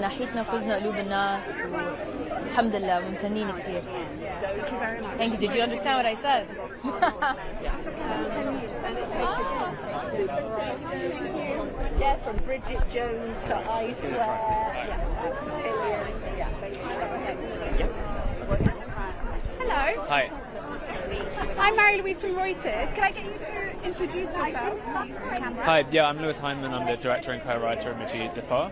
ناحيتنا فزنا قلوب الناس والحمد لله ممتنين كثير. Thank you. Did you understand what I said? Yeah, from Bridget Jones to Icewear. Hello. Hi. I'm Mary-Louise from Reuters. Can I get you to introduce yourself, please, to the camera? Hi, yeah, I'm Lewis Heineman. I'm the director and co-writer of Majid Zafar.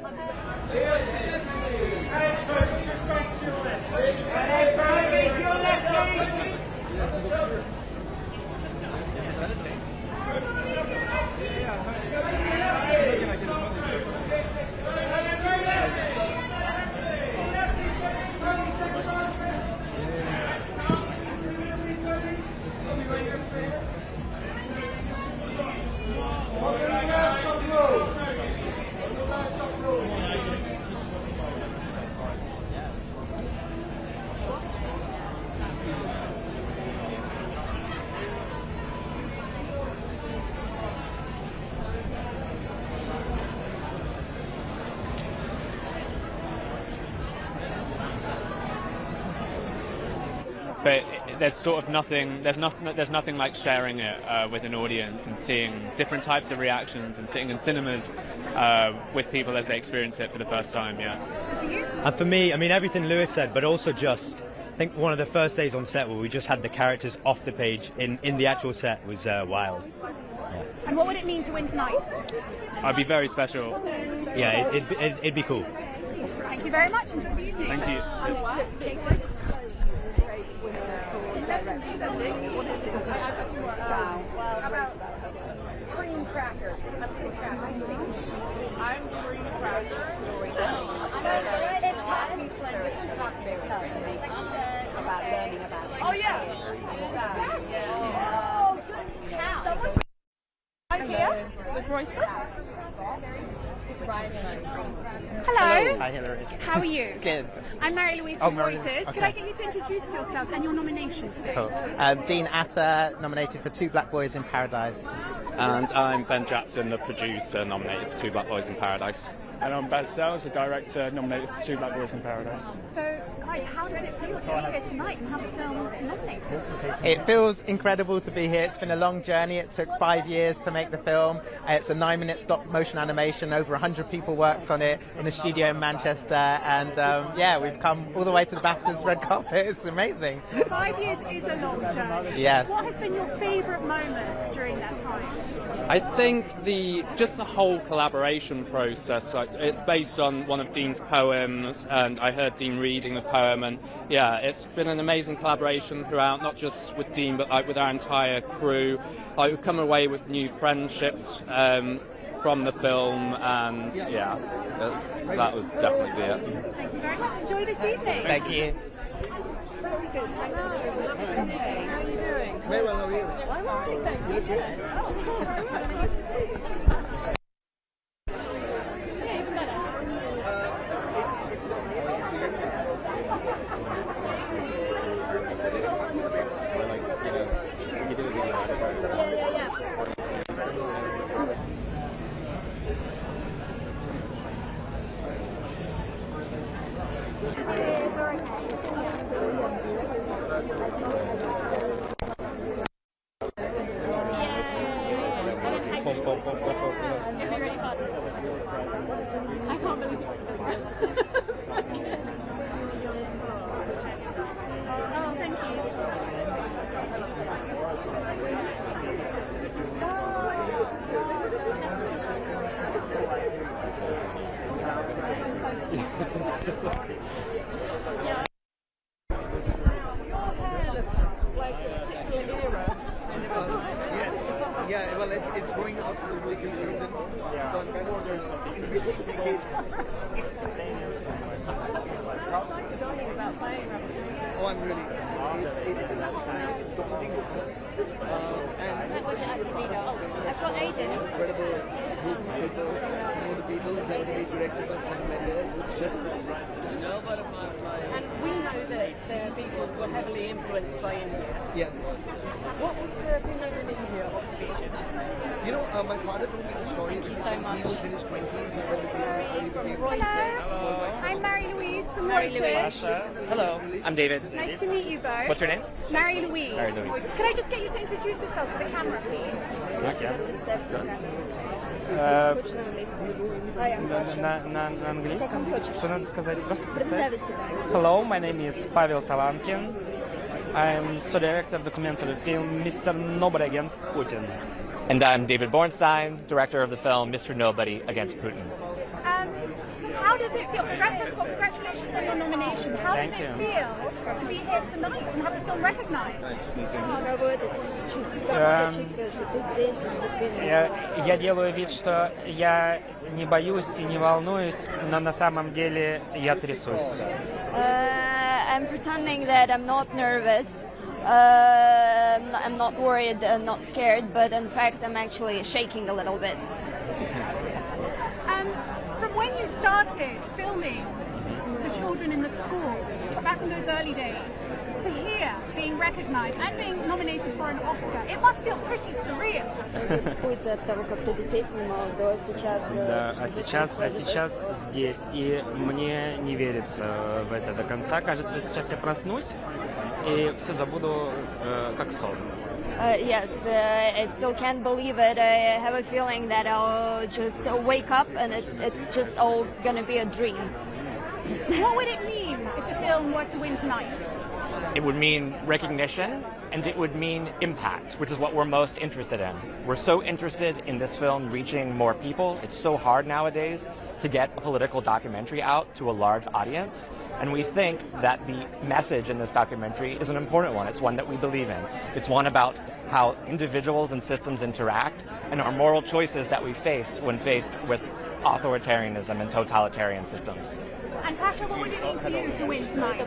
But there's sort of nothing. There's nothing like sharing it with an audience and seeing different types of reactions and sitting in cinemas with people as they experience it for the first time. Yeah. And for me, I mean everything Lewis said, but also just I think one of the first days on set where we just had the characters off the page in the actual set was wild. Yeah. And what would it mean to win tonight? I'd be very special. Yeah, it'd be cool. Thank you very much. Enjoy the evening. Thank you. Cream crackers. I'm cream crackers. About learning about. Oh yeah. I'm here with Reuters. Hello. Hi, Hillary. How are you? Good. I'm Mary-Louise from Mary-Louise. Reuters. Could I get you to introduce yourself and your nomination today? Cool. Dean Atta, nominated for Two Black Boys in Paradise. And I'm Ben Jackson, the producer, nominated for Two Black Boys in Paradise. And I'm Baz Sells, the director, nominated for Two Black Boys in Paradise. So, guys, how does it feel to be here tonight and have the film nominated? It feels incredible to be here. It's been a long journey. It took 5 years to make the film. It's a 9-minute stop motion animation. Over 100 people worked on it in a studio in Manchester. And yeah, we've come all the way to the BAFTA's red carpet. It's amazing. 5 years is a long journey. Yes. What has been your favourite moment during that time? I think just the whole collaboration process, like it's based on one of Dean's poems, and I heard Dean reading the poem, and yeah, it's been an amazing collaboration throughout, not just with Dean, but like with our entire crew. Like, we've come away with new friendships from the film, and yeah, that would definitely be it. Thank you very much. Enjoy this evening. Thank you. Very good. How are you doing? Very well, how are you? I'm all right, thank you. You look good. Oh, thank you very much. Nice to see you. Yeah, even better. It's amazing. I can't believe it. Oh, thank you. Yeah. Your hair looks like a particular era. Yes. Yeah, well, it's going up to the musical season, so I'm kind of in between decades. Talking about playing Oh, I'm really excited. It's daunting. And I've got Aiden. incredible group of people, some of the people who have been directed by Sentimental Value. It's just And we know that the Beatles were heavily influenced by India. yeah. What was the opinion in India of the Beatles? You know, my father told me the story. Thank you so much. He was in his 20s when the film Hello, I'm Mary-Louise from Reuters. Hello, I'm David. Nice to meet you both. What's your name? Mary-Louise. Mary-Louise. Can I just get you to introduce yourself to the camera, please? На английском? Что надо сказать? Просто представить. Hello, my name is Pavel Talankin. I'm co-director of documentary film Mr. Nobody Against Putin. And I'm David Bornstein, director of the film Mr. Nobody Against Putin. How does it feel? First of all, congratulations on your nomination. How does it feel to be here tonight and have the film recognized? Я делаю вид, что я не боюсь и не волнуюсь, но на самом деле я трясусь. I'm pretending that I'm not nervous. I'm not worried and not scared, but in fact I'm actually shaking a little bit. From when you started filming the children in the school, back in those early days, to here being recognized and being nominated for an Oscar, it must feel pretty surreal. Да, а сейчас здесь, и мне не верится в это до конца. Кажется, сейчас я проснусь и все забуду как сон. Yes, I still can't believe it. I have a feeling that I'll just wake up and it's just all gonna be a dream. What would it mean if the film were to win tonight? It would mean recognition, and it would mean impact, which is what we're most interested in. We're so interested in this film reaching more people. It's so hard nowadays to get a political documentary out to a large audience, and we think that the message in this documentary is an important one. It's one that we believe in. It's one about how individuals and systems interact and our moral choices that we face when faced with authoritarianism and totalitarian systems. And Pasha, what would it mean to you to win tonight?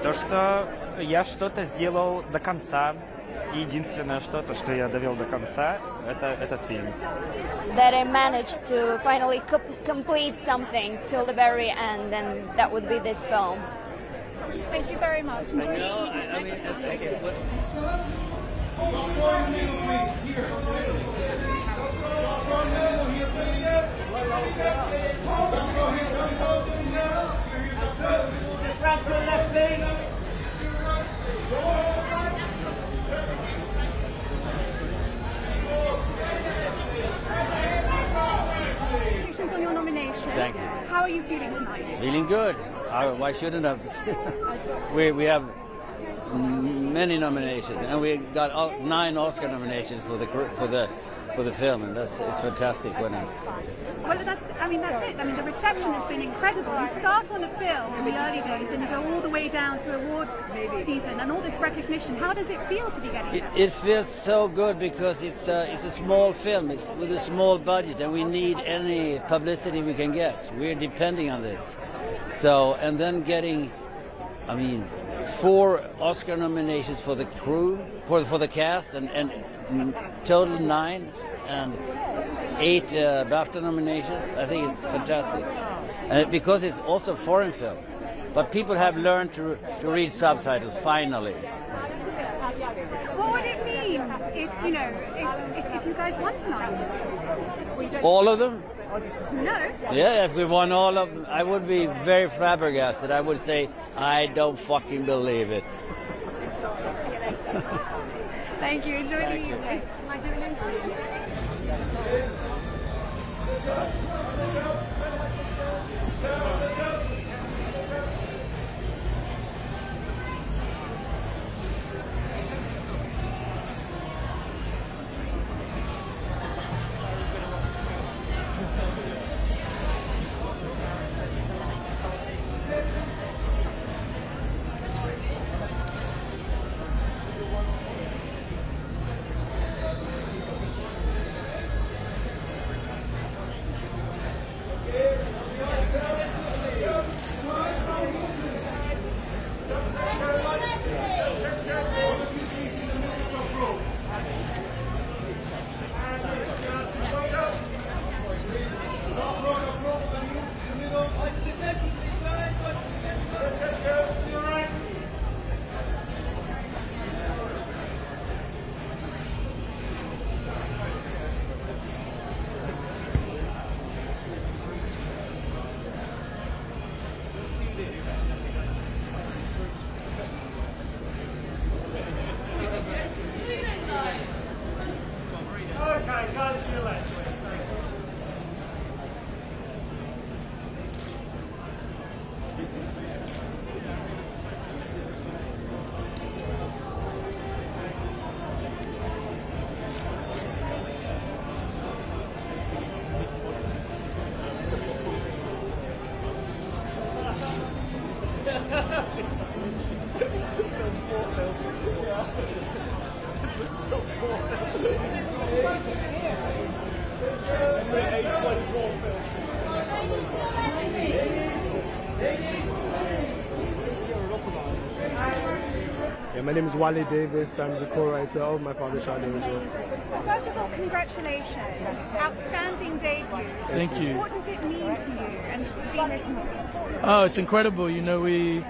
То, что я что-то сделал до конца. Единственное что-то, что я довел до конца, это этот фильм. That I managed to finally complete something till the very end, and that would be this film. Thank you very much. Enjoy the evening. Thank you. Congratulations on your nomination. Thank you. How are you feeling tonight? Feeling good. Why shouldn't I? We have many nominations, and we got 9 Oscar nominations for the film, and it's fantastic winning. Well, that's it. I mean, the reception has been incredible. You start on a film in the early days, and you go all the way down to awards season, and all this recognition. How does it feel to be getting that? It feels so good because it's a small film. It's with a small budget, and we need any publicity we can get. We're depending on this. So, and then getting, 4 Oscar nominations for the crew, for the cast, and total 9, and 8 BAFTA nominations. I think it's fantastic, and because it's also a foreign film, but people have learned to read subtitles finally. What would it mean if you guys won tonight? All of them? No. Yeah, if we won all of them, I would be very flabbergasted. I would say, I don't fucking believe it. Thank you. Enjoy the evening. Can I do an interview? Yeah, my name is Wale Davis. I'm the co-writer of My Father Charie as well. First of all, congratulations. Outstanding debut. Thank you. What does it mean to you and to be here tonight? Oh, it's incredible. You know, we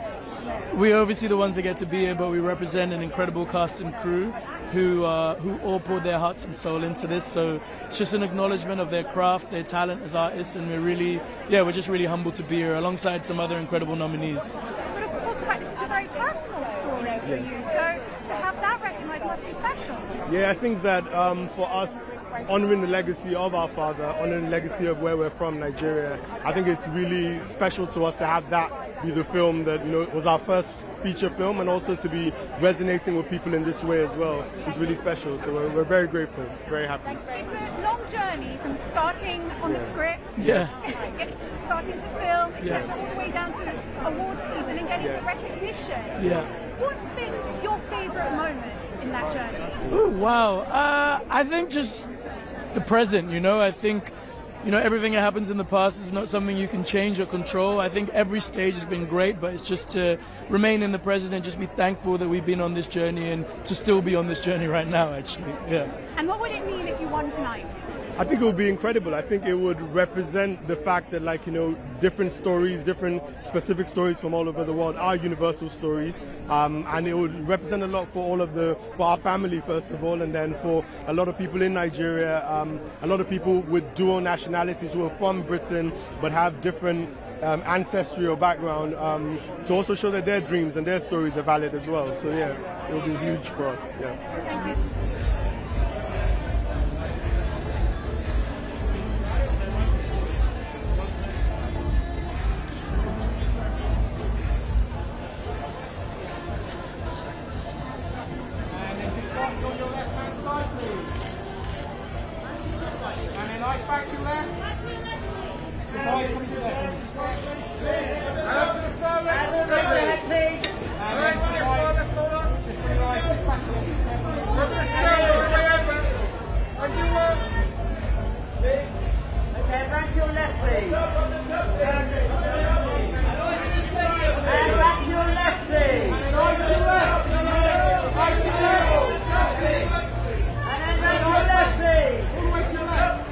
obviously the ones that get to be here, but we represent an incredible cast and crew who all poured their hearts and soul into this. So it's just an acknowledgement of their craft, their talent as artists, and we're just really humbled to be here alongside some other incredible nominees. But of course, this is a very personal story for you. So to have that recognised must be special. Yeah, I think that for us, honouring the legacy of our father, honouring the legacy of where we're from, Nigeria, I think it's really special to us to have that be the film that, you know, was our first feature film, and also to be resonating with people in this way as well is really special. So we're very grateful, very happy. It's a long journey from starting on the script, starting to film, all the way down to awards season and getting the recognition. What's been your favourite moments in that journey? Ooh, wow. I think just the present, you know. I think, you know, everything that happens in the past is not something you can change or control. I think every stage has been great, but it's just to remain in the present and just be thankful that we've been on this journey and to still be on this journey right now, actually. Yeah. And what would it mean if you won tonight? I think it would be incredible. I think it would represent the fact that, like, you know, different stories, different specific stories from all over the world are universal stories, and it would represent a lot for our family, first of all, and then for a lot of people in Nigeria, a lot of people with dual nationalities who are from Britain but have different ancestry or background, to also show that their dreams and their stories are valid as well. So yeah, it will be huge for us. Yeah. Thank you. On your left-hand side, please. And then eyes back to your left. His eyes coming to your left. And to the far left. And then ahead, please. And then to the right. Just bring your eyes just back to the Okay, back to your left, please. And back to your left, please. And then eyes to your left. Eyes to your left. And then right to your left, please. All the way to your left.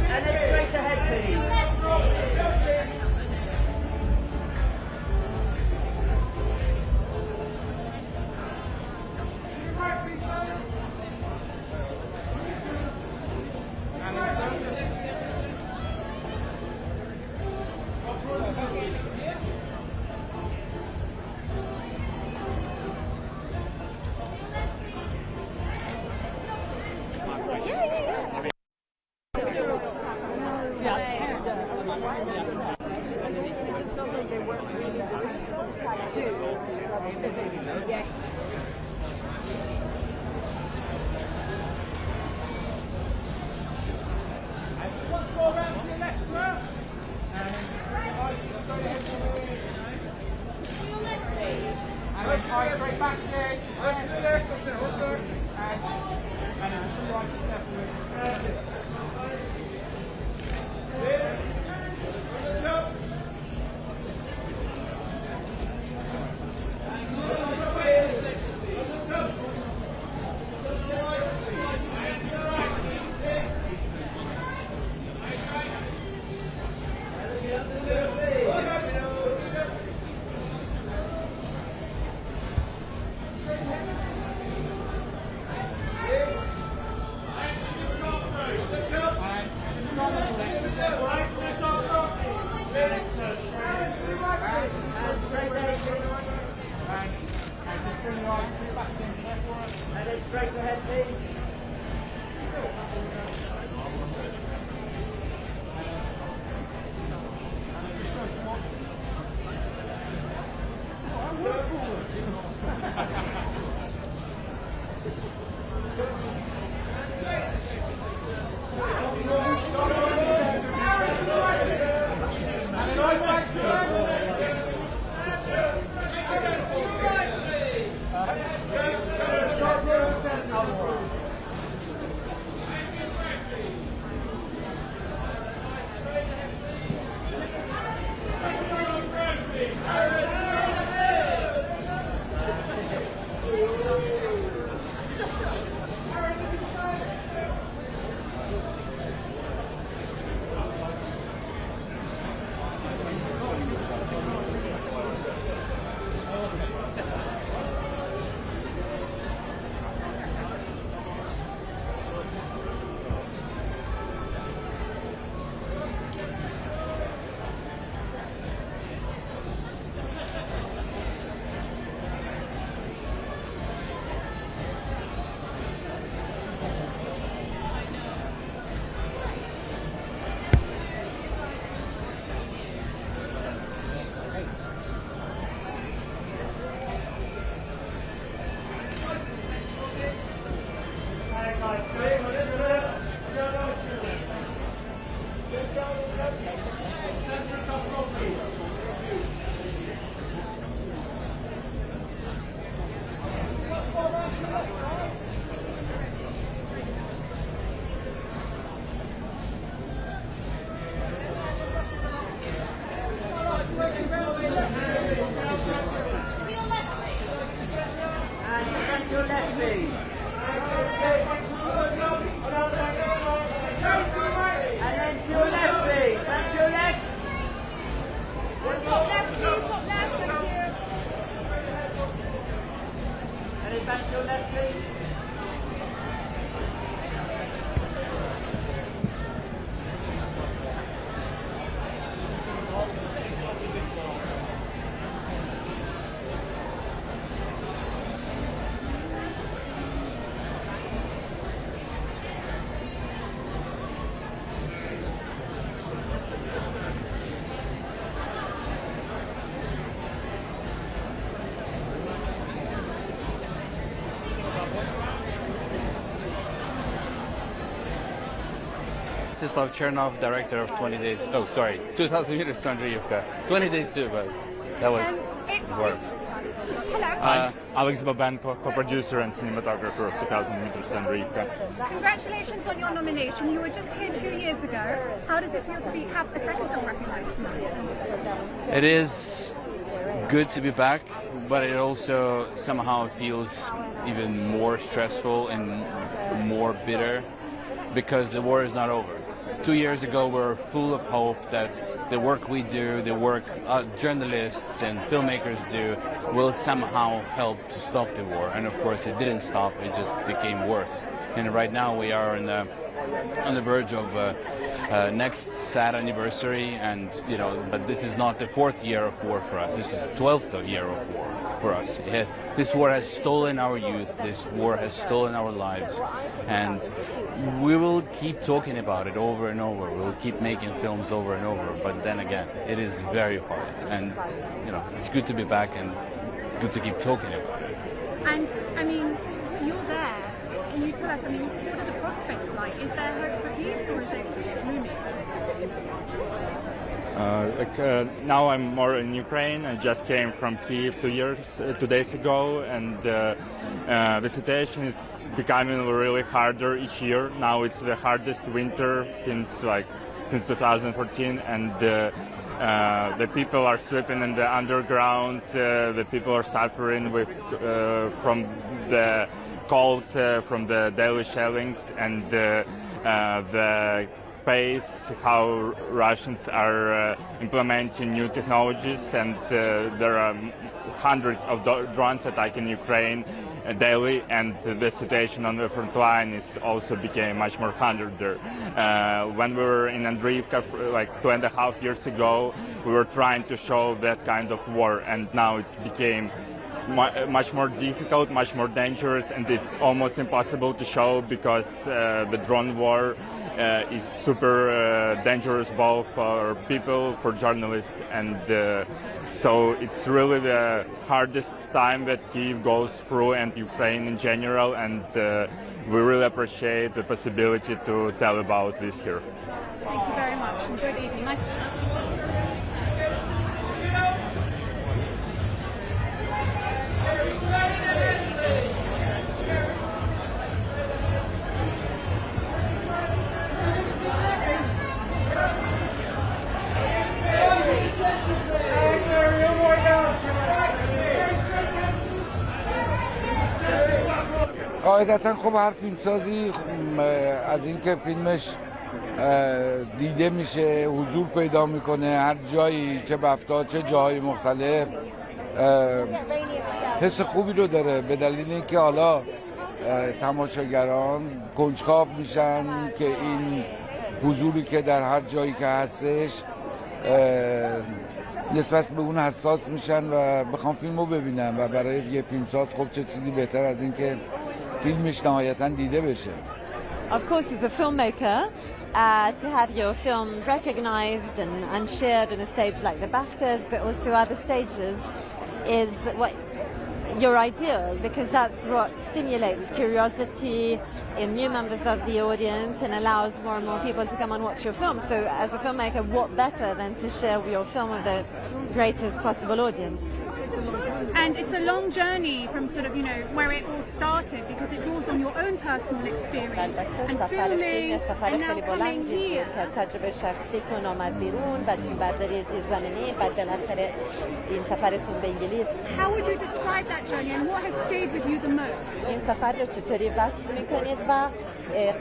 And then straight ahead, please. Once more round to your left, sir. And eyes straight back again. Just to the left, that's it. And then just your eyes just left. Straight ahead, please. Mstislav Chernov, director of 20 Days. Oh, sorry, 2000 Meters to Andreevka. 20 Days too, but that was before. I'm Alex Babenko, co-producer and cinematographer of 2000 Meters to Andreevka. Congratulations on your nomination. You were just here 2 years ago. How does it feel to have a second film recognized tonight? It is good to be back, but it also somehow feels even more stressful and more bitter because the war is not over. 2 years ago we were full of hope that the work we do, the work journalists and filmmakers do will somehow help to stop the war, and of course it didn't stop, it just became worse. And right now we are on the verge of next sad anniversary, and but this is not the 4th year of war for us, this is the 12th year of war for us. This war has stolen our youth, this war has stolen our lives, and we will keep talking about it over and over, we'll keep making films over and over, but then again, it is very hard, and it's good to be back and good to keep talking about it. And I mean, you're there, can you tell us, I mean, what are the prospects like? Is there hope for peace or is it gloomy? Now I'm more in Ukraine. I just came from Kiev 2 days ago, and the situation is becoming really harder each year. Now it's the hardest winter since 2014, and the people are sleeping in the underground. The people are suffering from the cold, from the daily shellings, and the pace how Russians are implementing new technologies, and there are hundreds of drones attacking Ukraine daily, and the situation on the front line is also became much more harder. When we were in Andreevka like 2.5 years ago, we were trying to show that kind of war, and now it's became much more difficult, much more dangerous, and it's almost impossible to show because the drone war is super dangerous both for people, for journalists, and so it's really the hardest time that Kyiv goes through, and Ukraine in general, and we really appreciate the possibility to tell about this here. Thank you very much. Enjoy the evening. Nice to meet you. قاعدتا خب هر فیلمسازی از اینکه فیلمش دیده میشه، حضور پیدا میکنه هر جایی، چه بفتا چه جاهای مختلف، حس خوبی رو داره به دلیل اینکه حالا تماشاگران کنجکاو میشن که این حضوری که در هر جایی که هستش نسبت به اون حساس میشن و بخوام فیلمو ببینن و برای یه فیلمساز خب چه چیزی بهتر از این که فیلمش نهایتاً دیده بشه. Of course, as a filmmaker, to have your film recognized and shared on a stage like the BAFTAs, but also other stages, is what your ideal, because that's what stimulates curiosity in new members of the audience and allows more and more people to come and watch your film. So as a filmmaker, what better than to share your film with the greatest possible audience? And it's a long journey from sort of, where it all started, because it draws on your own personal experience and filming and now coming here. تجربه شخصیتون آمد بیرون، بعد فیلمبرداری زیرزمینی، بعد بالاخره این سفرتون به انگلیس. How would you describe that journey and what has stayed with you the most? این سفر رو چطوری وصف میکنید و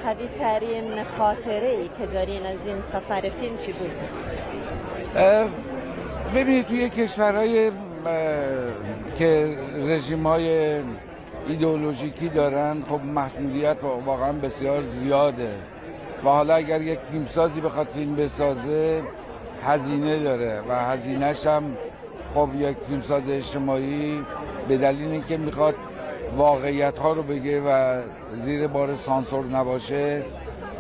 قوی ترین خاطره ای که دارین از این سفر فیلم چی بود؟ ببینید توی کشورهای که رژیم‌های ایدئولوژیکی دارن خب محدودیت واقعا بسیار زیاده و حالا اگر یک فیلمسازی بخواد فیلم بسازه هزینه داره و هزینه‌ش هم خب یک فیلمساز اجتماعی به دلیل اینکه میخواد واقعیت‌ها رو بگه و زیر بار سانسور نباشه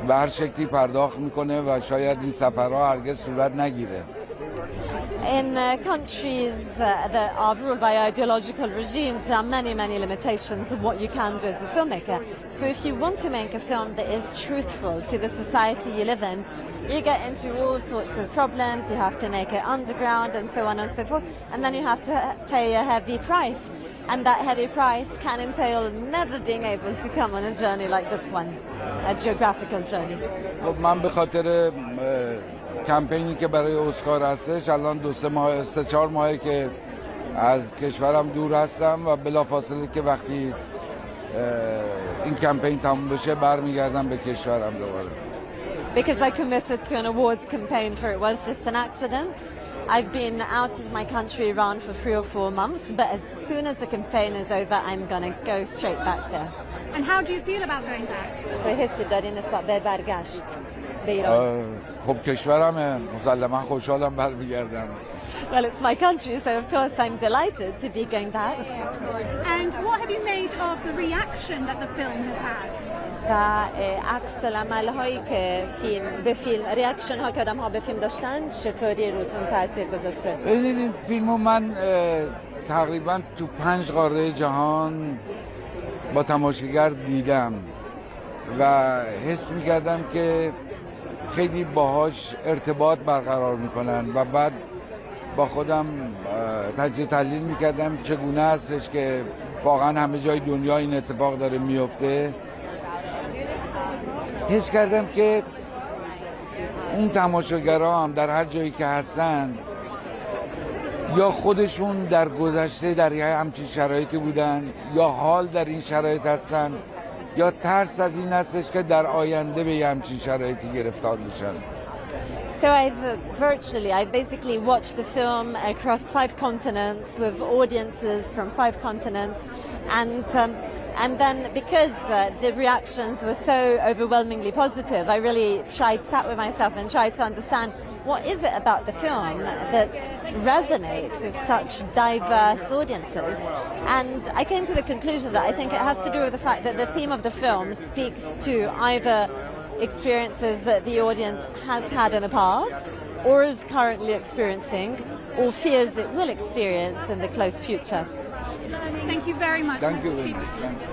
به هر شکلی پرداخت میکنه و شاید این سفرها هرگز صورت نگیره. In countries that are ruled by ideological regimes, there are many, many limitations of what you can do as a filmmaker. So if you want to make a film that is truthful to the society you live in, you get into all sorts of problems. You have to make it underground and so on and so forth. And then you have to pay a heavy price. And that heavy price can entail never being able to come on a journey like this one, a geographical journey. من به خاطر کمپینی که برای اسکار هستش الان 3-4 ماهه که از کشورم دور هستم و بلافاصله که وقتی این کمپین تموم بشه برمیگردم به کشورم دوباره. Because I committed to an awards campaign for it was just an accident. I've been out of my country around for 3 or 4 months, but as soon as the campaign is over, I'm going to go straight back there. And how do you feel about going back? چه حسی داری نسبت به برگشت به ایران؟ خب کشورمه، مسلما خوشحالم برمیگردم. Well, it's my country, so of course I'm delighted to be going back. And what have you made of the reaction that the film has had? و عکس العمل هایی که به فیلم ریاکشن ها که آدم ها به فیلم داشتن چطوری روتون تاثیر گذاشته؟ ببینید این فیلمو من تقریبا تو 5 قاره جهان با تماشاگر دیدم و حس می‌کردم که خیلی باهاش ارتباط برقرار میکنن و بعد با خودم تجزیه تحلیل میکردم چگونه هستش که واقعا همه جای دنیا این اتفاق داره میفته. حس کردم که اون تماشاگرها هم در هر جایی که هستن یا خودشون در گذشته در همچین شرایطی بودن یا حال در این شرایط هستن یا ترس از این هستش که در آینده به همچین شرایطی گرفتار بشن. So I've basically watched the film across 5 continents with audiences from 5 continents, and then because the reactions were so overwhelmingly positive, I really sat with myself and tried to understand what is it about the film that resonates with such diverse audiences? And I came to the conclusion that I think it has to do with the fact that the theme of the film speaks to either experiences that the audience has had in the past or is currently experiencing, or fears it will experience in the close future. Thank you very much. Thank you very much. Thank you.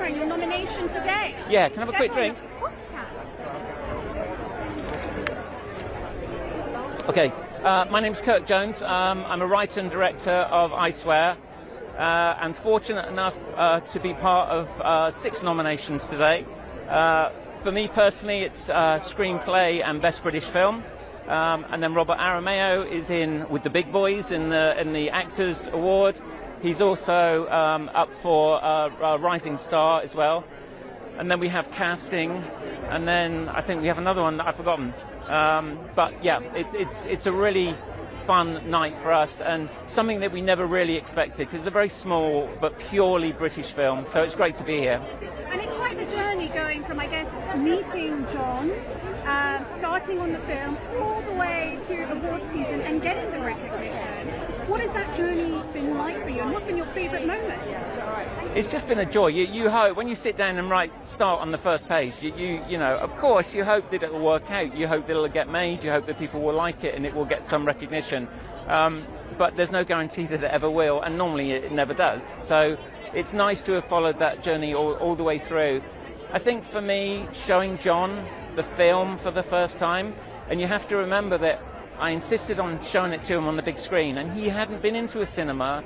Your nomination today. Yeah, can I have a quick drink? Of course you can. Okay, my name's Kirk Jones. I'm a writer and director of I Swear, and fortunate enough to be part of 6 nominations today. For me personally, it's screenplay and best British film, and then Robert Arameo is in with the big boys in the Actors Award. He's also up for Rising Star as well. And then we have casting, and then I think we have another one that I've forgotten. But yeah, it's a really fun night for us, and something that we never really expected, because it's a very small but purely British film, so it's great to be here. And it's quite the journey going from, I guess, meeting John, starting on the film, all the way to award season and getting the recognition. What has that journey been like for you, and what's been your favourite moments? It's just been a joy. You hope, when you sit down and start on the first page, you know, of course, you hope that it'll work out. You hope that it'll get made. You hope that people will like it and it will get some recognition. But there's no guarantee that it ever will, and normally it never does. So it's nice to have followed that journey all the way through. I think for me, showing John the film for the first time, and you have to remember that I insisted on showing it to him on the big screen, and he hadn't been into a cinema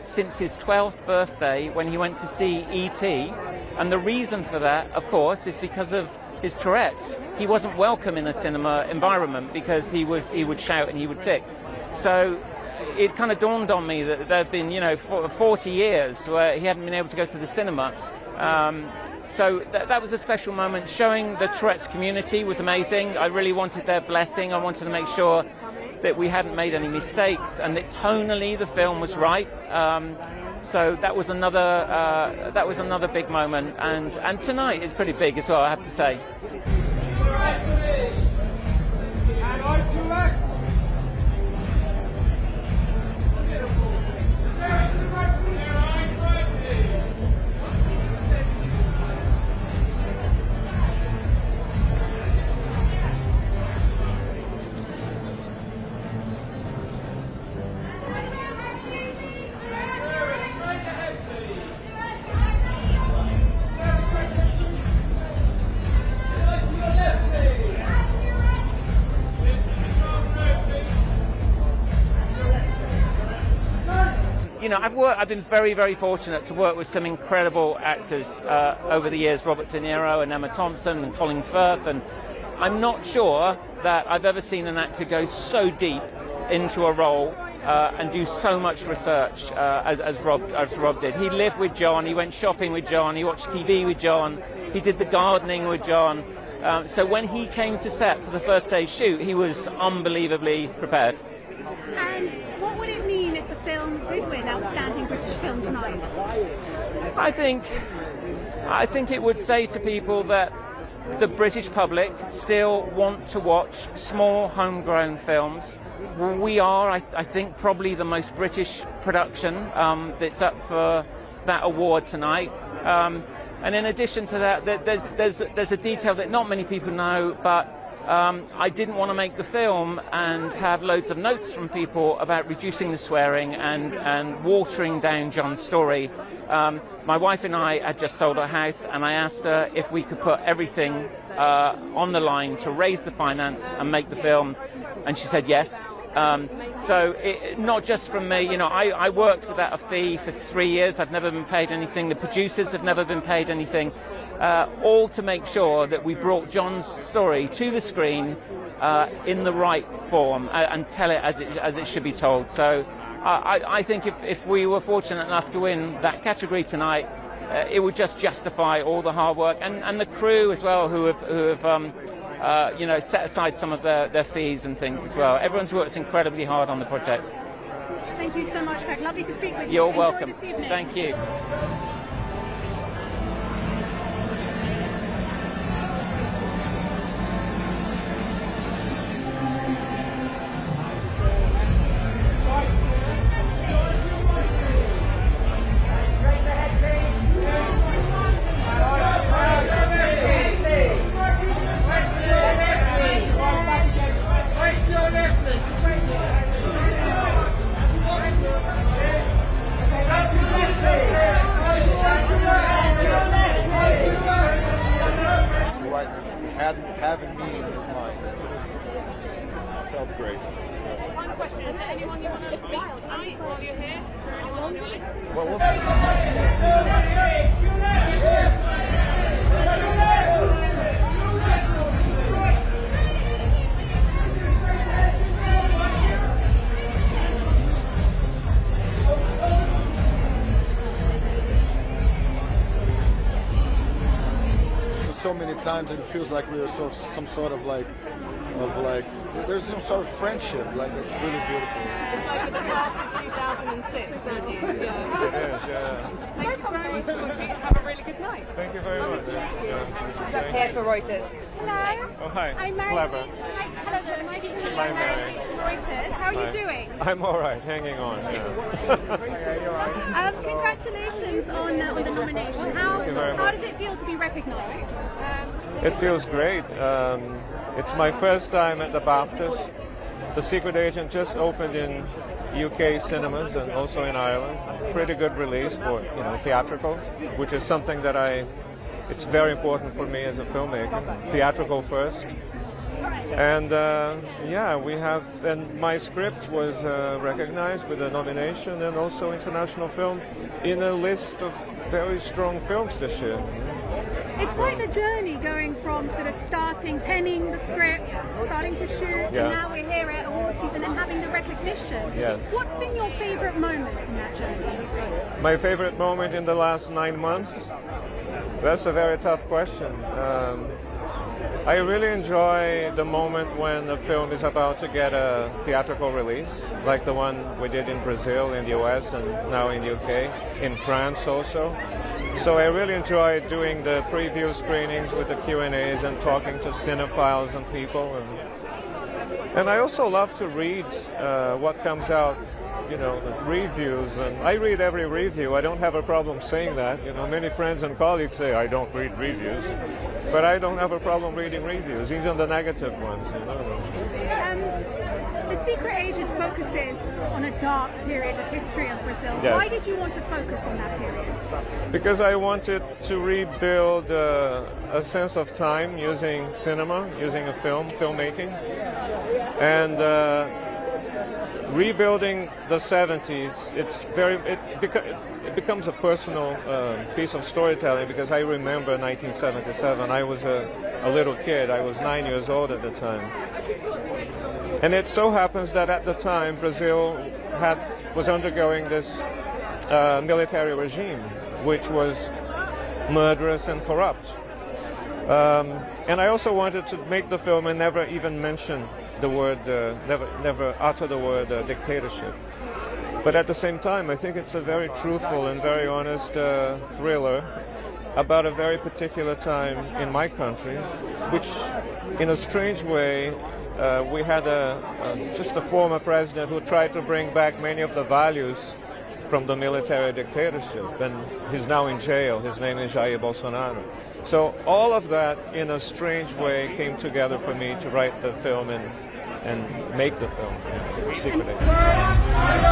since his 12th birthday when he went to see E.T. And the reason for that, of course, is because of his Tourette's. He wasn't welcome in a cinema environment because he would shout and he would tick. So it kind of dawned on me that there had been, 40 years where he hadn't been able to go to the cinema. So that was a special moment. Showing the Tourette's community was amazing. I really wanted their blessing. I wanted to make sure that we hadn't made any mistakes and that tonally the film was right. So that was another big moment. And tonight is pretty big as well, I have to say. I've been very, very fortunate to work with some incredible actors over the years, Robert De Niro and Emma Thompson and Colin Firth, and I'm not sure that I've ever seen an actor go so deep into a role and do so much research as Rob did. He lived with John, he went shopping with John, he watched TV with John, he did the gardening with John. So when he came to set for the first day's shoot, he was unbelievably prepared. And what would it mean if the film did win Outstanding British Film tonight? I think it would say to people that the British public still want to watch small homegrown films. We are, I think, probably the most British production that's up for that award tonight. And in addition to that, there's a detail that not many people know, but I didn't want to make the film and have loads of notes from people about reducing the swearing and watering down John's story. My wife and I had just sold our house, and I asked her if we could put everything on the line to raise the finance and make the film, and she said yes. So not just from me, I worked without a fee for 3 years. I've never been paid anything. The producers have never been paid anything. All to make sure that we brought John's story to the screen in the right form and tell it as it should be told. So I think if we were fortunate enough to win that category tonight, it would just justify all the hard work and the crew as well, who have set aside some of their fees and things as well. Everyone's worked incredibly hard on the project. Thank you so much, Craig. Lovely to speak with you. You're Enjoy welcome. this evening. Thank you. Having me in his mind. It felt great. One question, is there anyone you want to meet tonight while you're here? Is there anyone on your list? So many times it feels like we're some sort of there's some sort of friendship, like it's really beautiful. It's like the class of 2006, aren't you? Yeah. It is, yeah. Thank you very much. Have a really good night. Thank you very much. Just here for Reuters. Hello. Oh, hi. I'm Mary. Clever. Hello there. Nice to meet you. Hi, Mary. Reuters. How are you doing? I'm all right, hanging on. Yeah. Congratulations on the nomination. How does it feel to be recognised? It feels great. It's my first time at the BAFTAs. The Secret Agent just opened in UK cinemas and also in Ireland. Pretty good release for theatrical, which is something that it's very important for me as a filmmaker. Theatrical first. And and my script was recognized with a nomination and also international film in a list of very strong films this year. It's quite the journey going from sort of penning the script, starting to shoot, and now we're here at award season and having the recognition. Yes. What's been your favourite moment in that journey? My favorite moment in the last 9 months? That's a very tough question. I really enjoy the moment when a film is about to get a theatrical release, like the one we did in Brazil, in the US, and now in the UK, in France also. So I really enjoy doing the preview screenings with the Q&As and talking to cinephiles and people. And I also love to read what comes out, the reviews. And I read every review. I don't have a problem saying that. Many friends and colleagues say I don't read reviews. But I don't have a problem reading reviews, even the negative ones. The Secret Agent focuses on a dark period of history of Brazil. Yes. Why did you want to focus on that period? Because I wanted to rebuild a sense of time using cinema, using a filmmaking, and rebuilding the 70s. It becomes a personal piece of storytelling because I remember 1977. I was a little kid. I was 9 years old at the time. And it so happens that at the time Brazil was undergoing this military regime, which was murderous and corrupt. And I also wanted to make the film and never even mention the word, never utter the word dictatorship. But at the same time, I think it's a very truthful and very honest thriller about a very particular time in my country, which, in a strange way, we had just a former president who tried to bring back many of the values from the military dictatorship, and he's now in jail. His name is Jair Bolsonaro. So all of that, in a strange way, came together for me to write the film and make the film, Secret Agent.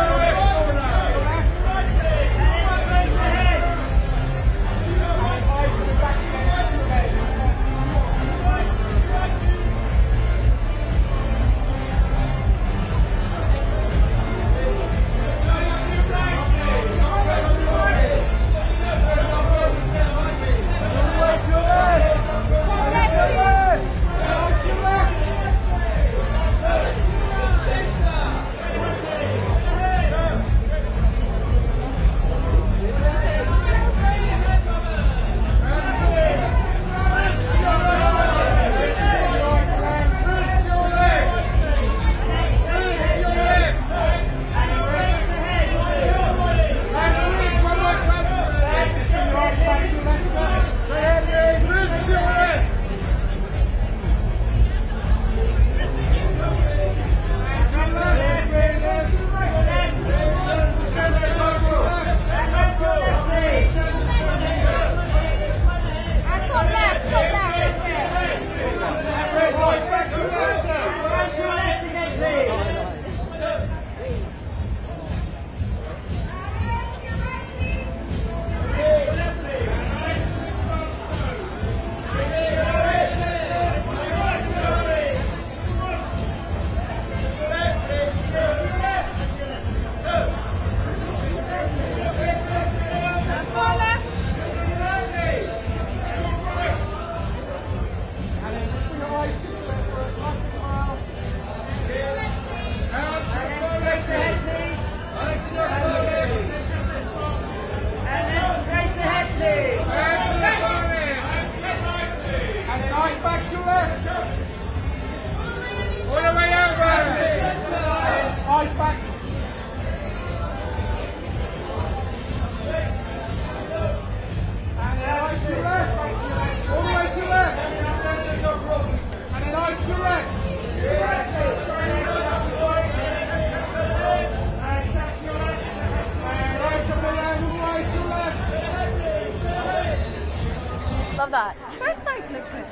Love that. Both sides look good.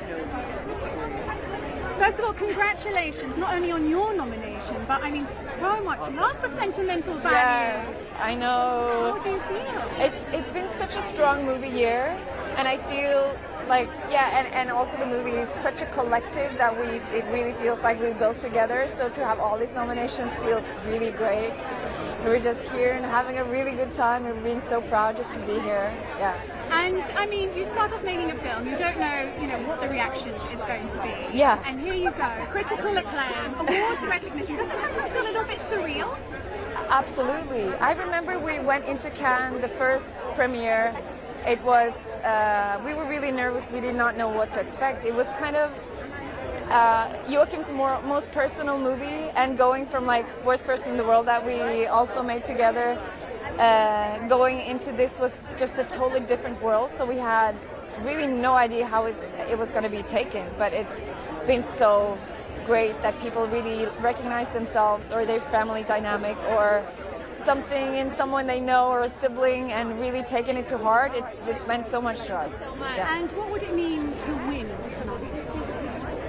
First of all, congratulations, not only on your nomination, but I mean so much love for Sentimental Value. Yes, I know. How do you feel? It's been such a strong movie year, and I feel like, yeah, and also the movie is such a collective that it really feels like we built together. So to have all these nominations feels really great. So we're just here and having a really good time. We're being so proud just to be here. Yeah. And I mean, you start off making a film, you don't know, what the reaction is going to be. Yeah. And here you go, critical acclaim, awards recognition. Does it sometimes feel a little bit surreal? Absolutely. I remember we went into Cannes, the first premiere. It was, we were really nervous. We did not know what to expect. It was kind of Joachim's most personal movie, and going from like Worst Person in the World that we also made together, going into this was just a totally different world. So we had really no idea how it was going to be taken, but it's been so great that people really recognize themselves or their family dynamic or something in someone they know or a sibling and really taking it to heart. It's meant so much to us. Yeah. And what would it mean to win tonight?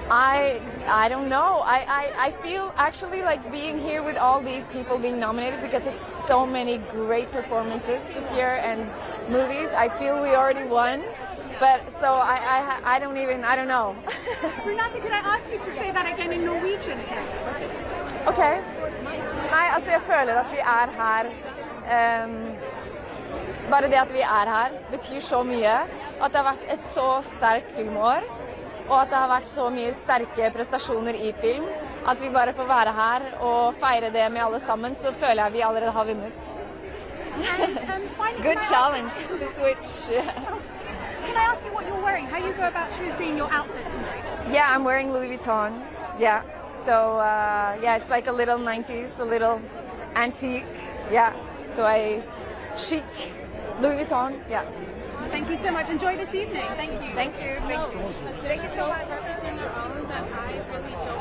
I don't know. I feel actually like being here with all these people being nominated, because it's so many great performances this year and movies. I feel we already won, but so I don't know. Renate, could I ask you to say that again in Norwegian, please? Okay. Nei, altså jeg føler at vi er her. Bare det at vi er her betyr så mye. At det har vært et så sterkt filmår, og at det har vært så mye sterke prestasjoner i film. At vi bare får være her og feire det med alle sammen, så føler jeg vi allerede har vunnet. Good challenge to switch. Can I ask you what you're wearing? How you go about choosing your outfit tonight? Yeah, I'm wearing Louis Vuitton. Yeah. So, yeah, it's like a little 90s, a little antique. Yeah. So chic. Louis Vuitton. Yeah. Thank you so much. Enjoy this evening. Thank you. Thank you. Thank you so much. On your own that I really don't.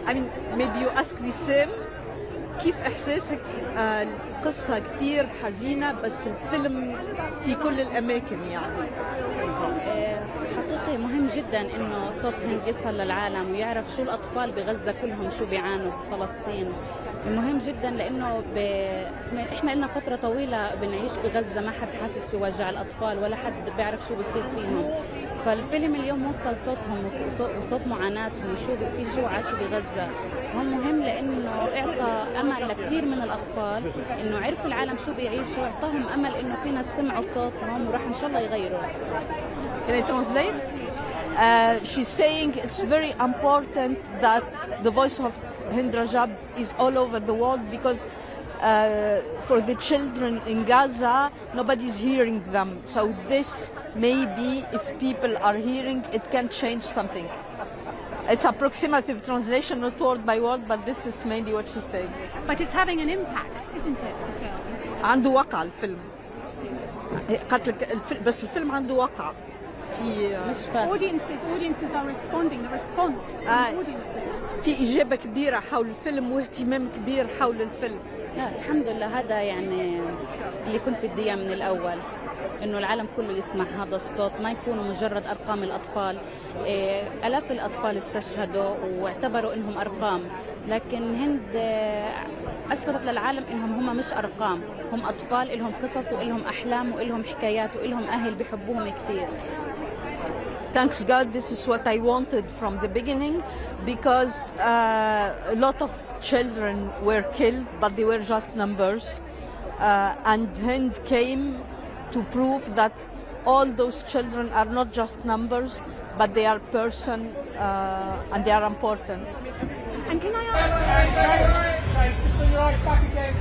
I mean, maybe you ask Wissam كيف إحساسك؟ القصة كثير حزينة بس الفيلم في كل الأماكن يعني. حقيقي مهم جدا انه صوت هند يصل للعالم ويعرف شو الاطفال بغزة كلهم شو بيعانوا بفلسطين. مهم جدا لانه احنا لنا فترة طويلة بنعيش بغزة، ما حد حاسس بوجع الاطفال ولا حد بيعرف شو بيصير فيهم. فالفيلم اليوم وصل صوتهم وصوت معاناتهم، في شو عاشوا بغزة. هم مهم لانه اعطى امل لكثير من الاطفال انه عرفوا العالم شو بيعيشوا، اعطاهم امل انه في ناس سمعوا صوتهم وراح ان شاء الله يغيروا. Can I translate? She's saying it's very important that the voice of Hind Rajab is all over the world because for the children in Gaza, nobody's hearing them. So this maybe, if people are hearing, it can change something. It's approximative translation, not word by word, but this is mainly what she said. But it's having an impact, isn't it, the film? عنده وقع الفيلم. بس الفيلم عنده وقع. Audiences are responding. The response from audiences. في إجابة كبيرة حول الفيلم واهتمام كبير حول الفيلم. الحمد لله، هذا يعني اللي كنت بدي اياه من الاول، انه العالم كله يسمع هذا الصوت، ما يكونوا مجرد ارقام الاطفال. الاف الاطفال استشهدوا واعتبروا انهم ارقام، لكن هند اثبتت للعالم انهم هم مش ارقام، هم اطفال لهم قصص ولهم احلام ولهم حكايات ولهم اهل بيحبوهم كثير. Thanks God, this is what I wanted from the beginning, because a lot of children were killed, but they were just numbers. And Hind came to prove that all those children are not just numbers, but they are person and they are important. And can I ask? Just put your eyes back again.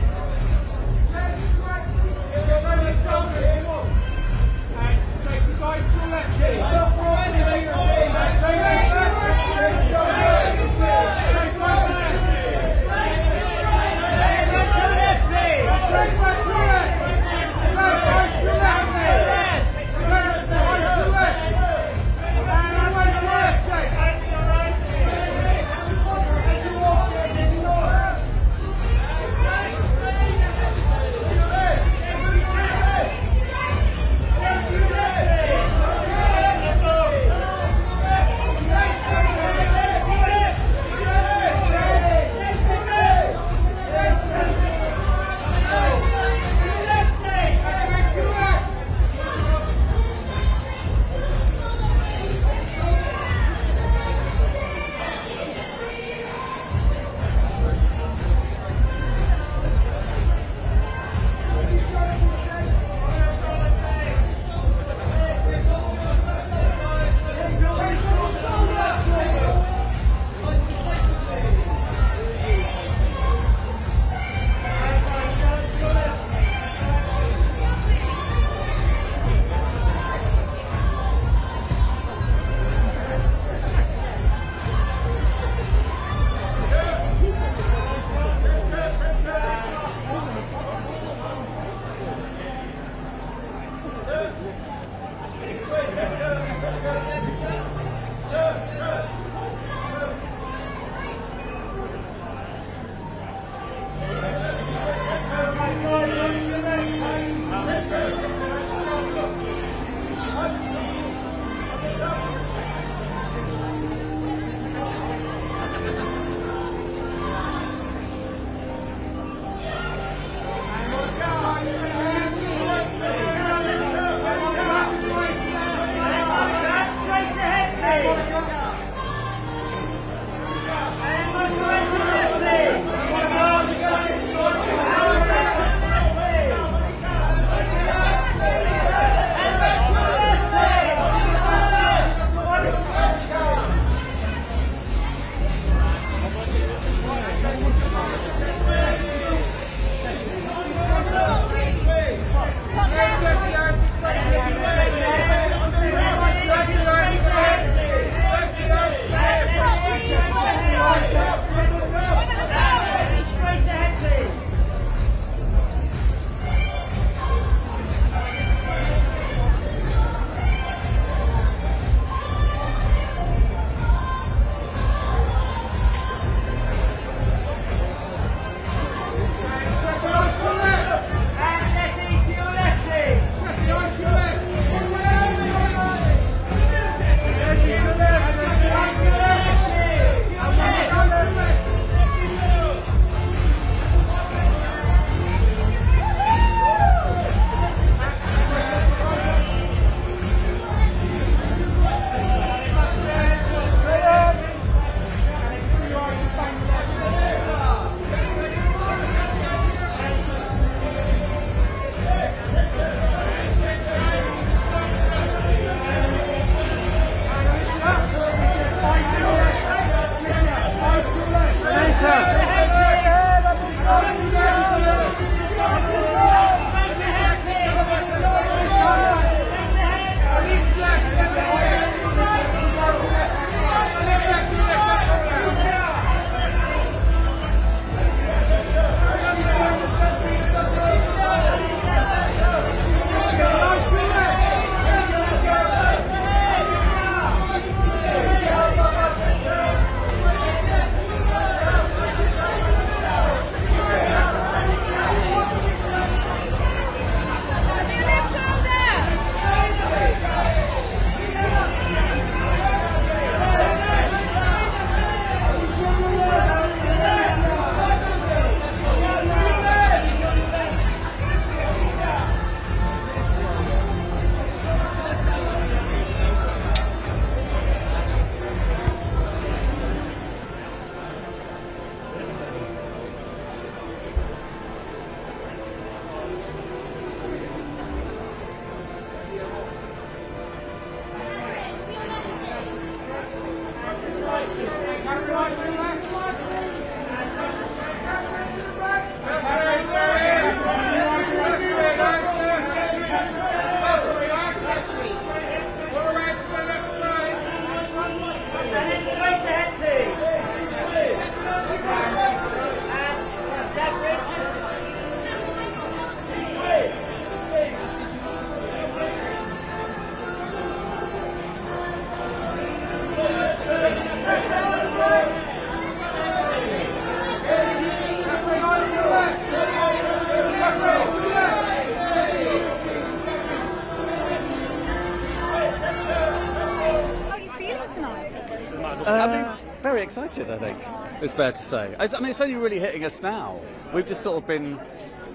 excited, I think. It's fair to say. I mean, it's only really hitting us now. We've just sort of been,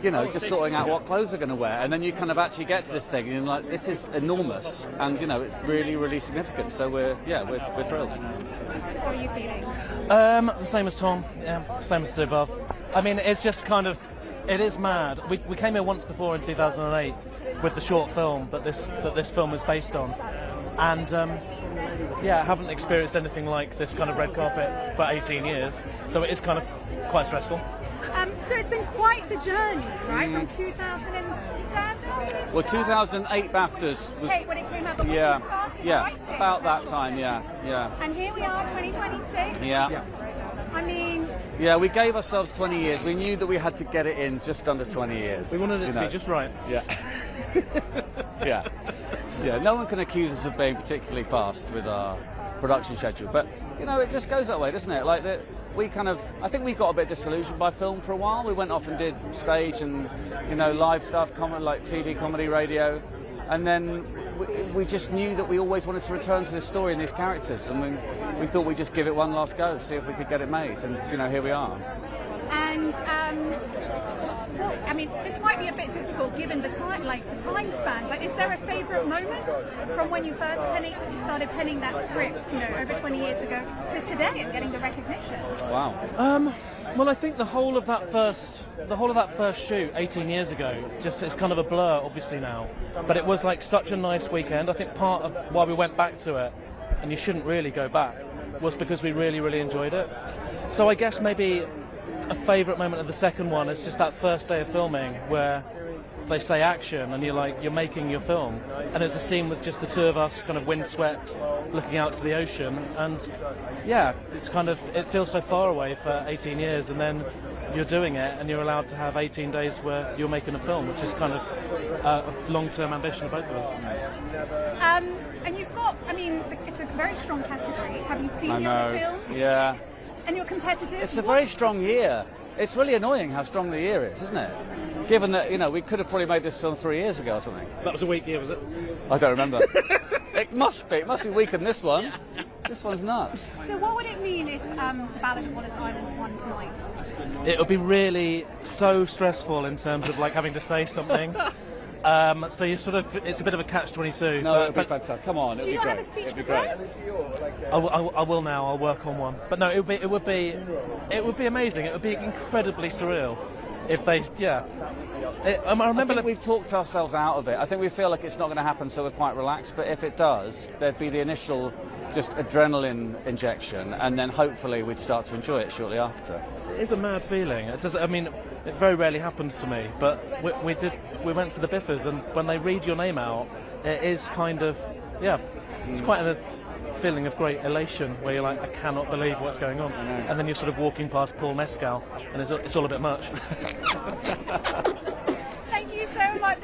just sorting out what clothes we're going to wear, and then you kind of actually get to this thing, and you're like, this is enormous, and it's really, really significant. So we're thrilled. How are you feeling? The same as Tom. Yeah, same as above. I mean, it's just kind of, it is mad. We came here once before in 2008 with the short film that this film is based on, and haven't experienced anything like this kind of red carpet for 18 years. So it is kind of quite stressful. So it's been quite the journey, right? From 2007? Well, 2008 BAFTAs was... when it came out, but when you started writing, about that time, yeah. And here we are, 2026? Yeah. I mean... Yeah, we gave ourselves 20 years. We knew that we had to get it in just under 20 years. We wanted it to be just right. Yeah. Yeah, no one can accuse us of being particularly fast with our production schedule, but it just goes that way, doesn't it? Like I think we got a bit disillusioned by film for a while. We went off and did stage and live stuff, like TV, comedy, radio, and then we just knew that we always wanted to return to this story and these characters, and we thought we'd just give it one last go, see if we could get it made, and here we are. And I mean, this might be a bit difficult given the time span, but is there a favourite moment from when you first started penning that script, over 20 years ago, to today and getting the recognition? Wow. Well, I think the whole of that first shoot 18 years ago, it's kind of a blur, obviously now. But it was like such a nice weekend. I think part of why we went back to it, and you shouldn't really go back, was because we really, really enjoyed it. So I guess maybe a favourite moment of the second one is just that first day of filming where they say action and you're making your film, and it's a scene with just the two of us kind of windswept looking out to the ocean, and it feels so far away for 18 years, and then you're doing it and you're allowed to have 18 days where you're making a film, which is kind of a long-term ambition of both of us. And you've got, it's a very strong category. Have you seen the other films? Yeah. And you're competitive? It's a very strong year. It's really annoying how strong the year is, isn't it? Given that, we could have probably made this film 3 years ago or something. That was a weak year, was it? I don't remember. It must be. It must be weaker than this one. This one's nuts. So what would it mean if Ballad of Wallace Island won tonight? It would be really so stressful in terms of having to say something. So you it's a bit of a catch-22. No, but come on, it'd be great. Do you have a speech prepared? I will now. I'll work on one. But no, it would be amazing. It would be incredibly surreal if they. Yeah. I remember we've talked ourselves out of it. I think we feel like it's not going to happen, so we're quite relaxed. But if it does, there'd be the initial just adrenaline injection, and then hopefully we'd start to enjoy it shortly after. It is a mad feeling. It very rarely happens to me, but we went to the Biffers, and when they read your name out, it is kind of, it's quite a feeling of great elation where you're like, I cannot believe what's going on, and then you're sort of walking past Paul Mescal, and it's all a bit much. Thank you so much.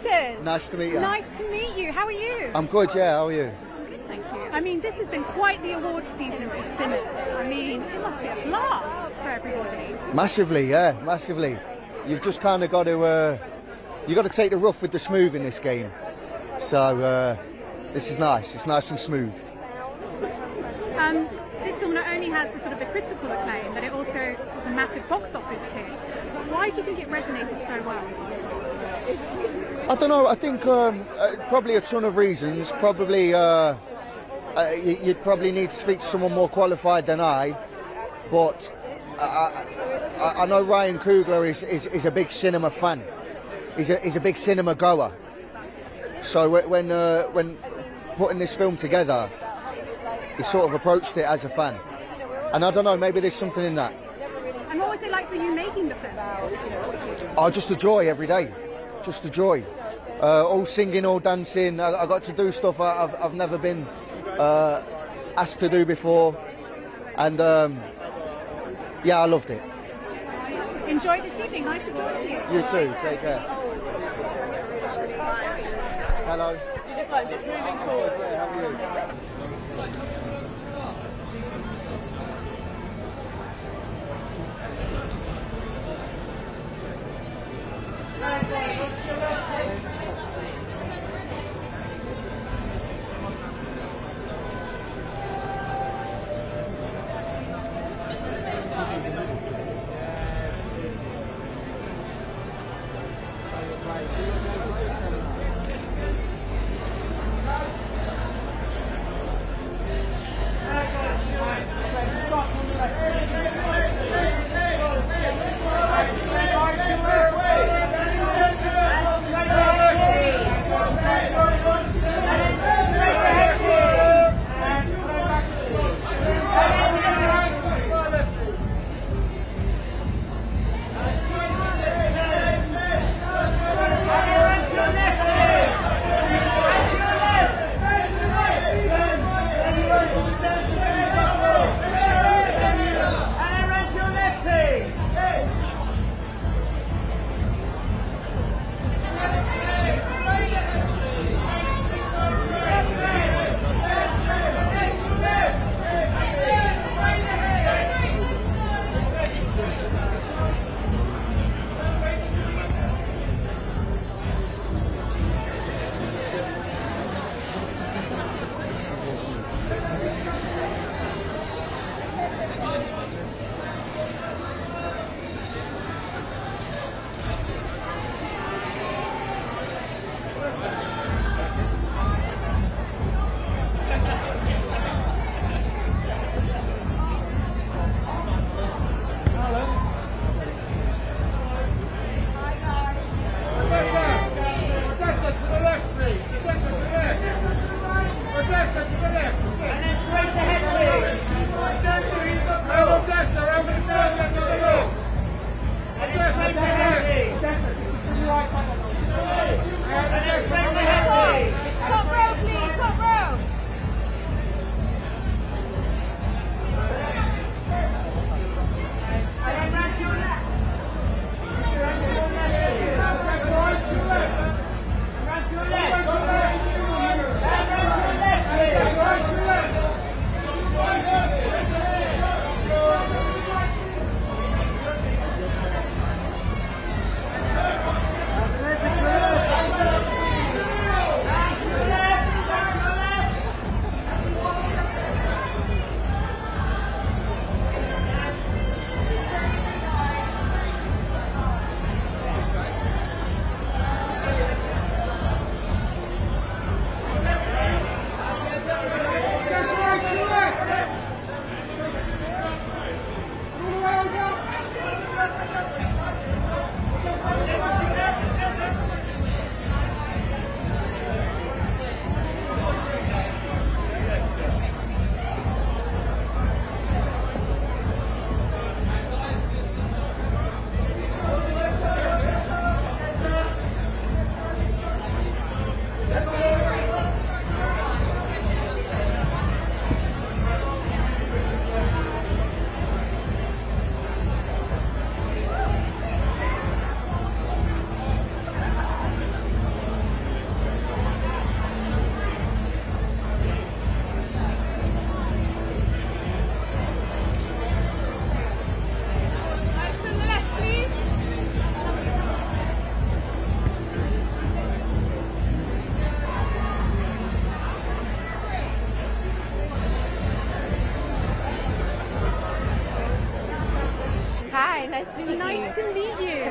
REUTERS. Nice to meet you. Nice to meet you. How are you? I'm good, yeah, how are you? Good, thank you. I mean, this has been quite the awards season for cinemas. I mean, it must be a blast for everybody. Massively, yeah, massively. You've just kind of got to, you got to take the rough with the smooth in this game. So this is nice. It's nice and smooth. This film not only has the sort of the critical acclaim, but it also was a massive box office hit. Why do you think it resonated so well? I don't know. I think probably a ton of reasons. Probably you'd probably need to speak to someone more qualified than I. But I know Ryan Coogler is a big cinema fan. He's a big cinema goer. So when putting this film together, he sort of approached it as a fan. And I don't know, maybe there's something in that. And what was it like for you making the film? Oh, just a joy every day. Just a joy. All singing, all dancing. I got to do stuff I've never been asked to do before. And yeah, I loved it. Enjoy this evening. Nice to talk to you. You too. Take care. Hello. You just like this moving forward. How are you?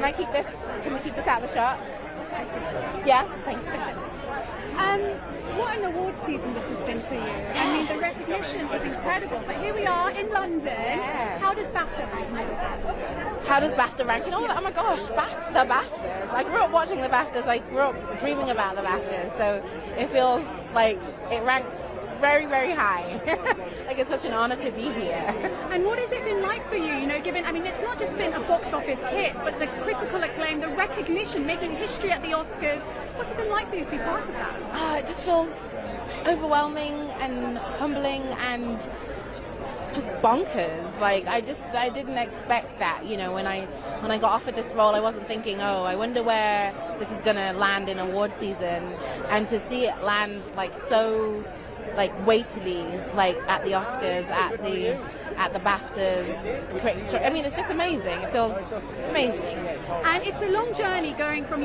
Can I keep this? Can we keep this out of the shot? Yeah, thank you. What an award season this has been for you. I mean, the recognition is incredible. But here we are in London. Yeah. How does BAFTA rank in all of that? How does BAFTA rank in all of that? Oh my gosh, the BAFTAs. I grew up watching the BAFTAs. I grew up dreaming about the BAFTAs. So it feels like it ranks very, very high. Like it's such an honor to be here. And what has it been like for you, given, I mean, it's not just been a box office hit, but the critical acclaim, the recognition, making history at the Oscars. What's it been like for you to be part of that? It just feels overwhelming and humbling and just bonkers. Like I didn't expect that. When I got offered this role, I wasn't thinking, oh, I wonder where this is gonna land in award season, and to see it land so weightily, at the Oscars, at the BAFTAs, I mean, it's just amazing. It feels amazing. And it's a long journey going from,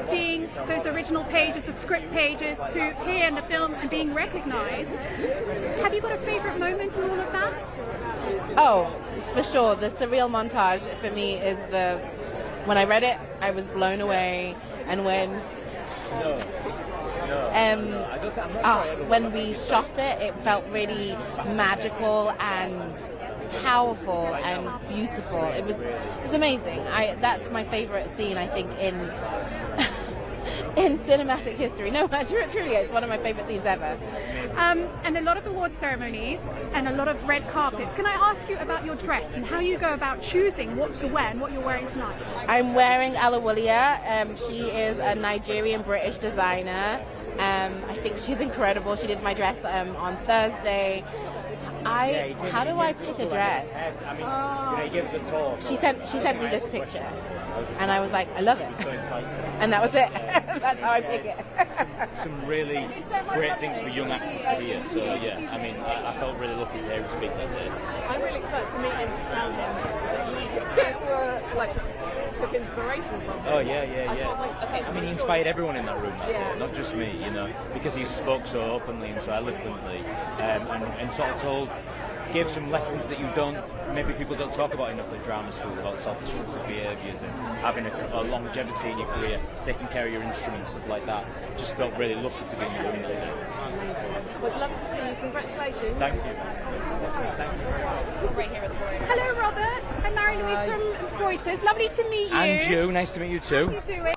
seeing those original pages, the script pages, to here in the film and being recognised. Have you got a favourite moment in all of that? Oh, for sure. The surreal montage for me is when I read it, I was blown away, and when we shot it, it felt really magical and powerful and beautiful. It was amazing. That's my favorite scene, I think, in cinematic history. No, truly, it's one of my favorite scenes ever. And a lot of award ceremonies and a lot of red carpets. Can I ask you about your dress and how you go about choosing what to wear and what you're wearing tonight? I'm wearing Alawulia. She is a Nigerian-British designer. I think she's incredible. She did my dress on Thursday. How do I pick a dress? She sent me this picture, and I was like, I love it, and that was it. That's how I pick it. Some really great things for young actors to hear. So yeah, I mean, I felt really lucky to hear him speak that day. I'm really excited to meet him to tell him that you were took inspiration from him. Oh yeah. I mean, he inspired everyone in that room that day, not just me, because he spoke so openly and so eloquently, and sort of gave some lessons that maybe people don't talk about enough at drama school, about self-destructive behaviours and having a longevity in your career, taking care of your instruments, stuff like that. Just felt really lucky to be in the room that day. Well, it's lovely to see you. Congratulations. Thank you. Right here at the border. Hello, Robert. I'm Marie-Louise from REUTERS. Lovely to meet you. And you. Nice to meet you too. How are you doing?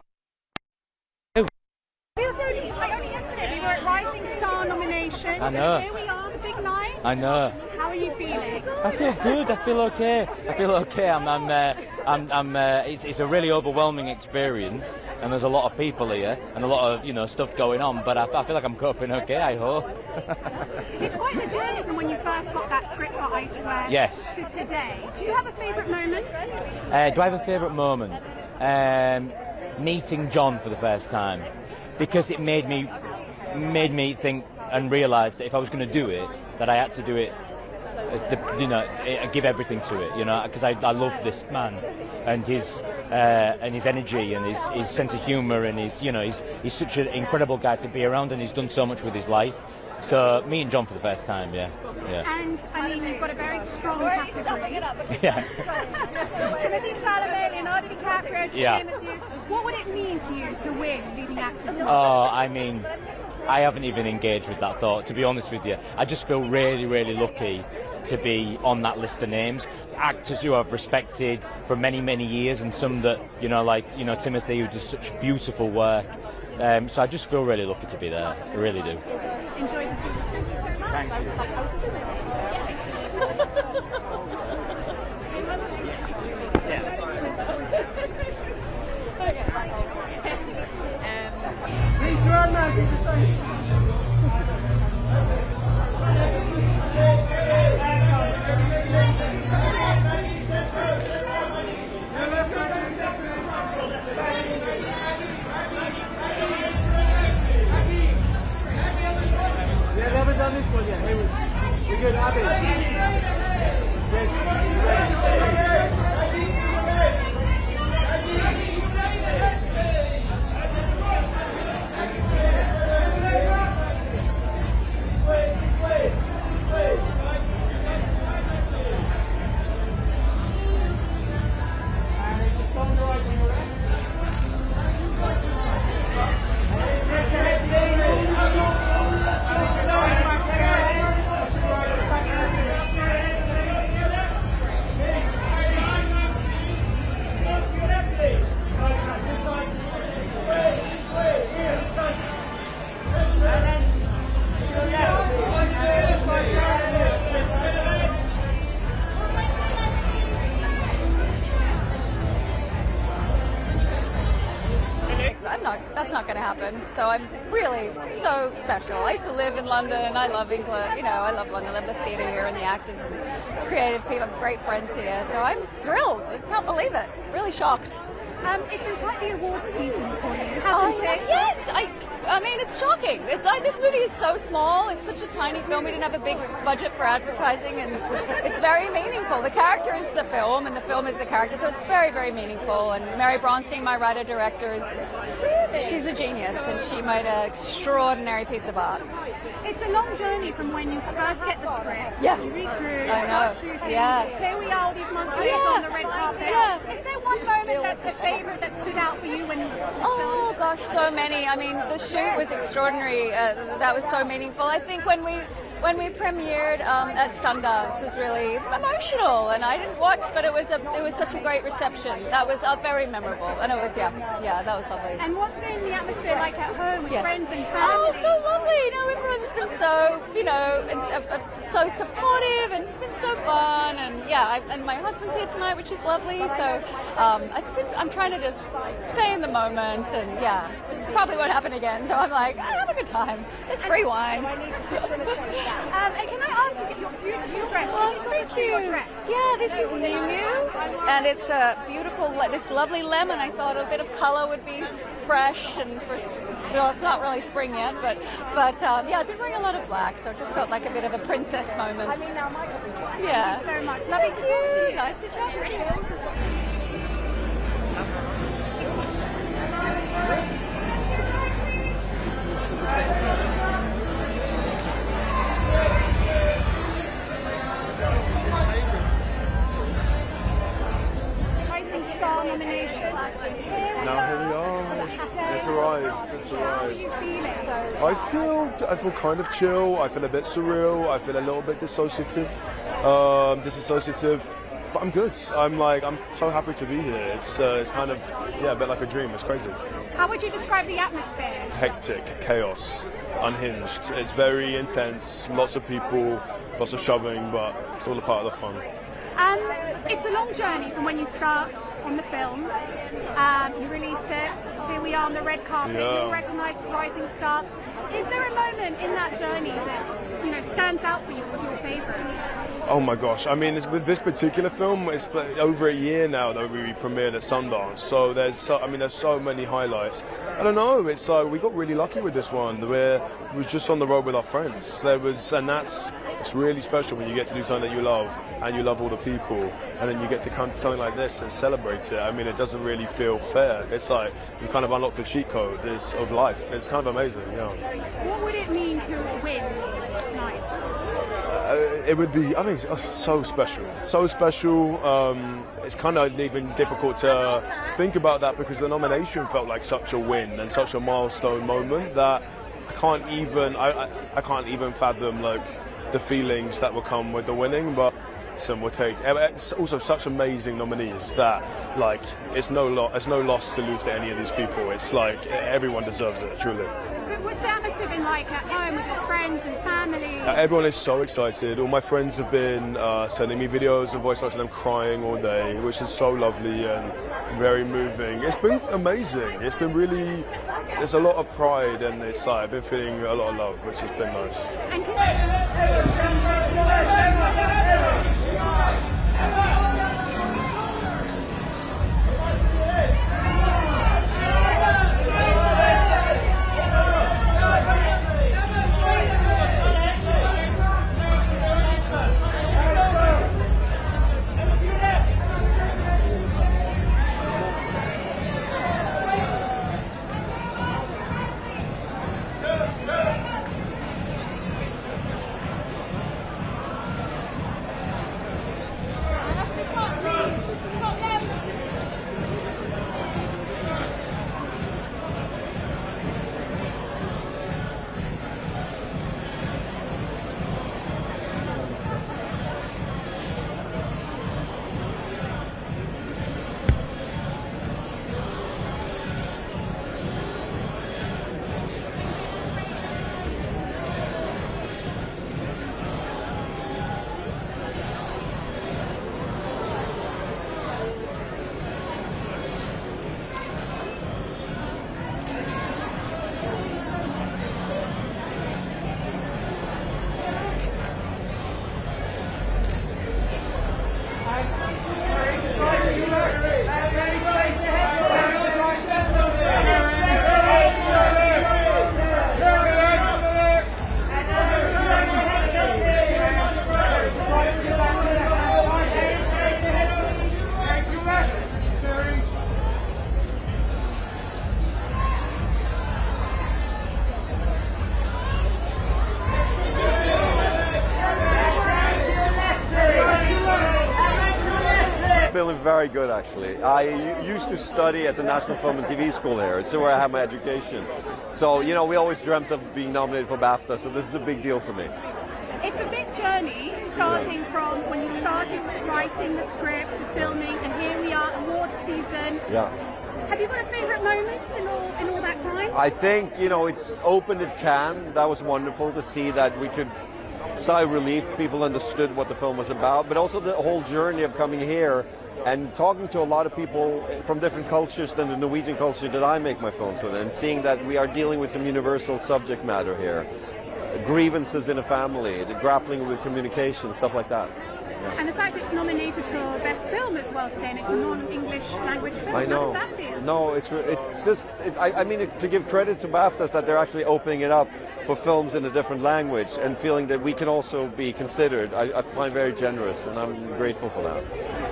Only yesterday we were at Rising Star nomination. I know. Here we are, the big night. I know. How are you feeling? I feel good. I feel okay. It's a really overwhelming experience, and there's a lot of people here and a lot of stuff going on. But I feel like I'm coping okay. I hope. It's quite the journey from when you first got that script for I Swear to today. Do you have a favourite moment? Do I have a favourite moment? Meeting John for the first time, because it made me think and realise that if I was going to do it, that I had to do it. Give everything to it, because I love this man and his energy and his sense of humour, and he's such an incredible guy to be around, and he's done so much with his life. So meeting John for the first time, yeah. And I mean, you've got a very strong category. Yeah. Timothée Chalamet, Leonardo DiCaprio, to Yeah. name a few. What would it mean to you to win leading actor? Oh, I mean, I haven't even engaged with that thought, to be honest with you. I just feel really, really lucky to be on that list of names. Actors who I've respected for many, many years, and some that, Timothy, who does such beautiful work. So I just feel really lucky to be there. I really do. Enjoy the film. Thank you so much. Thank you. Yeah, we haven't done this one yet. Hey, we're good, Abby. Just on the right, on your left. that's not going to happen. So I'm really so special. I used to live in London. I love England. You know, I love London. I love the theatre here and the actors and creative people. I have great friends here. So I'm thrilled. I can't believe it. Really shocked. It's been quite the awards season for you, hasn't it? Yes, I mean, it's shocking. This movie is so small. It's such a tiny film. We didn't have a big budget for advertising, and it's very meaningful. The character is the film, and the film is the character, so it's very, very meaningful. And Mary Bronstein, my writer-director, she's a genius, and she made an extraordinary piece of art. It's a long journey from when you first get the script, yeah, you recruit, I know, start shooting, yeah. Here we are all these months later on the red carpet. Yeah. Is there one moment that's a favourite that stood out for you when you Oh gosh, so many. I mean, the shoot was extraordinary. That was so meaningful. I think when we premiered at Sundance was really emotional, and I didn't watch, but it was such a great reception. That was very memorable, and it was that was lovely. And what's been the atmosphere like at home with friends and family? Oh, so lovely. You know, everyone's been so so supportive, and it's been so fun, and and my husband's here tonight, which is lovely. So I think I'm trying to just stay in the moment, and it's probably won't happen again. So I'm like, I have a good time. It's free wine. And can I ask you, your beautiful dress? Thank you. Yeah, this is Miu Miu, and it's a beautiful, this lovely lemon. I thought a bit of color would be fresh, and it's not really spring yet, but I've been wearing a lot of black, so it just felt like a bit of a princess moment. Yeah. Thank you very much. Lovely to talk to you. Nice to chat with you. Star nomination. Now here we are. It's arrived. It's How are arrived. you feeling? I feel kind of chill. I feel a bit surreal. I feel a little bit disassociative. But I'm good. I'm so happy to be here. It's kind of a bit like a dream. It's crazy. How would you describe the atmosphere? Hectic, chaos, unhinged. It's very intense. Lots of people, lots of shoving, but it's all a part of the fun. It's a long journey from when you start on the film. You release it. Here we are on the red carpet. Yeah. You're recognised rising star. Is there a moment in that journey that stands out for you as your favourite? Oh my gosh! I mean, with this particular film, it's over a year now that we premiered at Sundance. So there's so many highlights. I don't know. It's like we got really lucky with this one. We was just on the road with our friends. It's really special when you get to do something that you love and you love all the people, and then you get to come to something like this and celebrate it. I mean, it doesn't really feel fair. It's like you kind of unlocked the cheat code of life. It's kind of amazing. Yeah. What would it mean to win tonight? It would be, it's so special. So special. It's kind of even difficult to think about that because the nomination felt like such a win and such a milestone moment that I can't even fathom the feelings that will come with the winning. But some will take. It's also such amazing nominees that it's no loss to lose to any of these people. It's like everyone deserves it, truly. What's the atmosphere been like at home with your friends and family? Everyone is so excited. All my friends have been sending me videos and voice notes of them crying all day, which is so lovely and very moving. It's been amazing. It's been really, there's a lot of pride, and I've been feeling a lot of love, which has been nice. very good, actually. I used to study at the National Film and TV School here. It's where I have my education. So, you know, we always dreamt of being nominated for BAFTA, so this is a big deal for me. It's a big journey, starting from when you started writing the script to filming, and here we are, awards season. Yeah. Have you got a favourite moment in all that time? I think, you know, it's opened at Cannes. That was wonderful to see that we could sigh of relief. People understood what the film was about, but also the whole journey of coming here and talking to a lot of people from different cultures than the Norwegian culture that I make my films with, and seeing that we are dealing with some universal subject matter here. Grievances in a family, the grappling with communication, stuff like that. Yeah. And the fact it's nominated for Best Film as well today, and it's a non-English language film. I know. How does that feel? No, it's just, I mean, to give credit to BAFTA that they're actually opening it up for films in a different language and feeling that we can also be considered, I find very generous, and I'm grateful for that.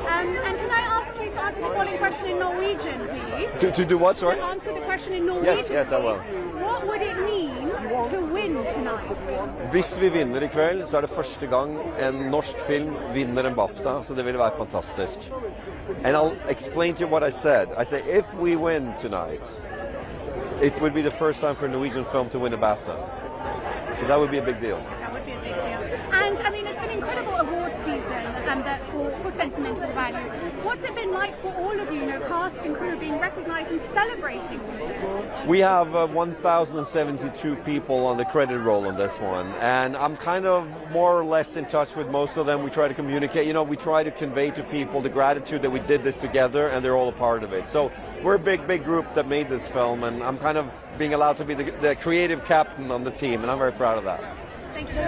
And can I ask you to answer the following question in Norwegian, please? To do what, sorry? To answer the question in Norwegian. Yes, I will. What would it mean to win tonight? Hvis vi vinner I kveld, så det første gang en norsk film vinner en BAFTA, så det vil være fantastisk. And I'll explain to you what I said. I say, if we win tonight, it would be the first time for a Norwegian film to win a BAFTA. So that would be a big deal. That would be a big deal. And I mean, it's an incredible award season for Sentimental Value. What's it been like for all of you, cast and crew, being recognised and celebrating? We have 1,072 people on the credit roll on this one, and I'm kind of more or less in touch with most of them. We try to communicate, we try to convey to people the gratitude that we did this together, and they're all a part of it. So we're a big group that made this film, and I'm kind of being allowed to be the creative captain on the team, and I'm very proud of that. Thank you.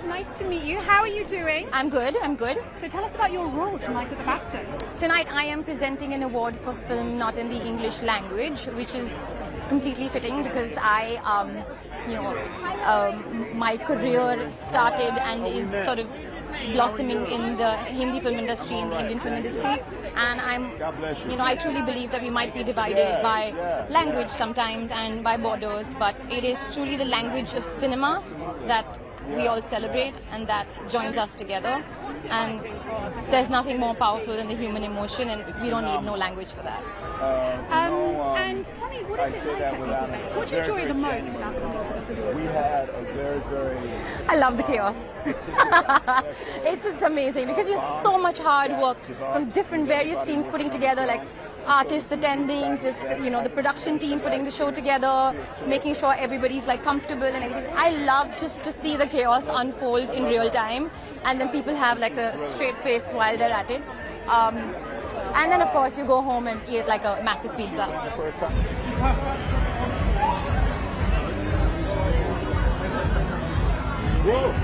Nice to meet you. How are you doing? I'm good. So tell us about your role tonight at the BAFTAs. Tonight I am presenting an award for film not in the English language, which is completely fitting because my career started and is sort of blossoming in the Hindi film industry, in the Indian film industry, and I truly believe that we might be divided by language sometimes and by borders, but it is truly the language of cinema that we all celebrate, and that joins us together. And there's nothing more powerful than the human emotion, and we don't need no language for that. And tell me, what is it like at these events? What do you enjoy the most about coming to this event? We had a very I love the chaos. It's just amazing because there's so much hard work from different various teams putting together, like artists attending, just the production team putting the show together, making sure everybody's like comfortable and everything. I love just to see the chaos unfold in real time, and then people have like a straight face while they're at it. And then of course you go home and eat like a massive pizza. Whoa.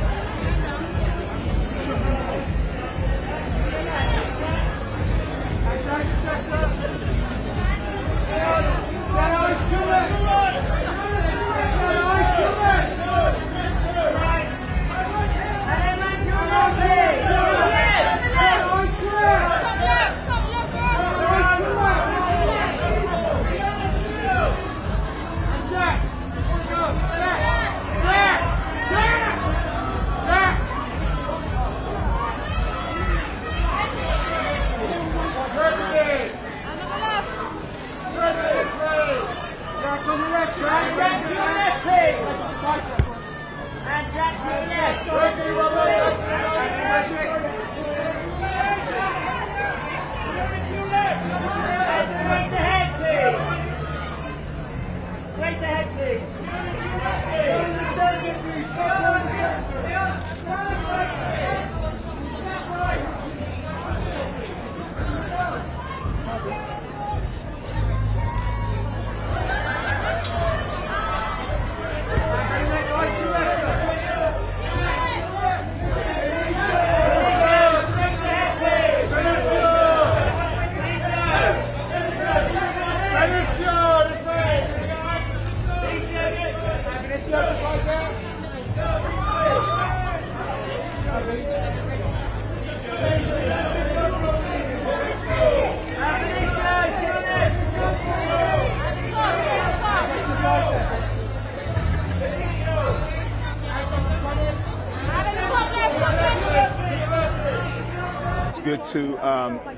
Good to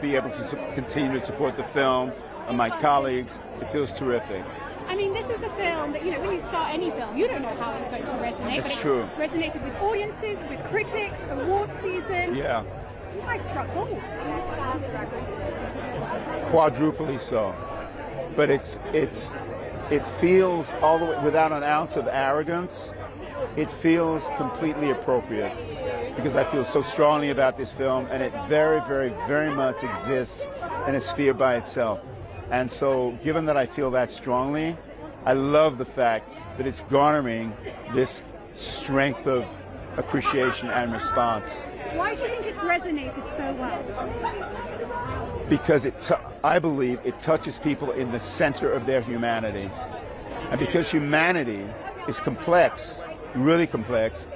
be able to continue to support the film and my colleagues. It feels terrific. I mean, this is a film that, when you start any film, you don't know how it's going to resonate. It's true. Resonated with audiences, with critics, award season. Yeah. You guys struck gold. Quadruply so. But it feels all the way, without an ounce of arrogance, it feels completely appropriate. Because I feel so strongly about this film, and it very, very, very much exists in a sphere by itself. And so, given that I feel that strongly, I love the fact that it's garnering this strength of appreciation and response. Why do you think it's resonated so well? Because I believe it touches people in the center of their humanity. And because humanity is complex, really complex,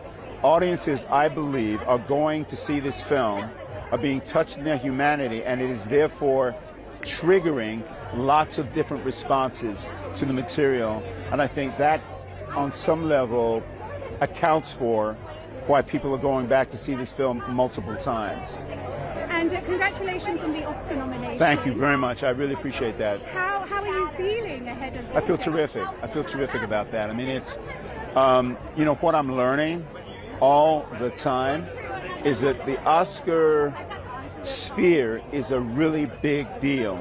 audiences, I believe, are going to see this film, are being touched in their humanity, and it is therefore triggering lots of different responses to the material. And I think that, on some level, accounts for why people are going back to see this film multiple times. And congratulations on the Oscar nomination. Thank you very much. I really appreciate that. How are you feeling ahead of this? I feel terrific. I feel terrific about that. I mean, it's, what I'm learning all the time is that the Oscar sphere is a really big deal,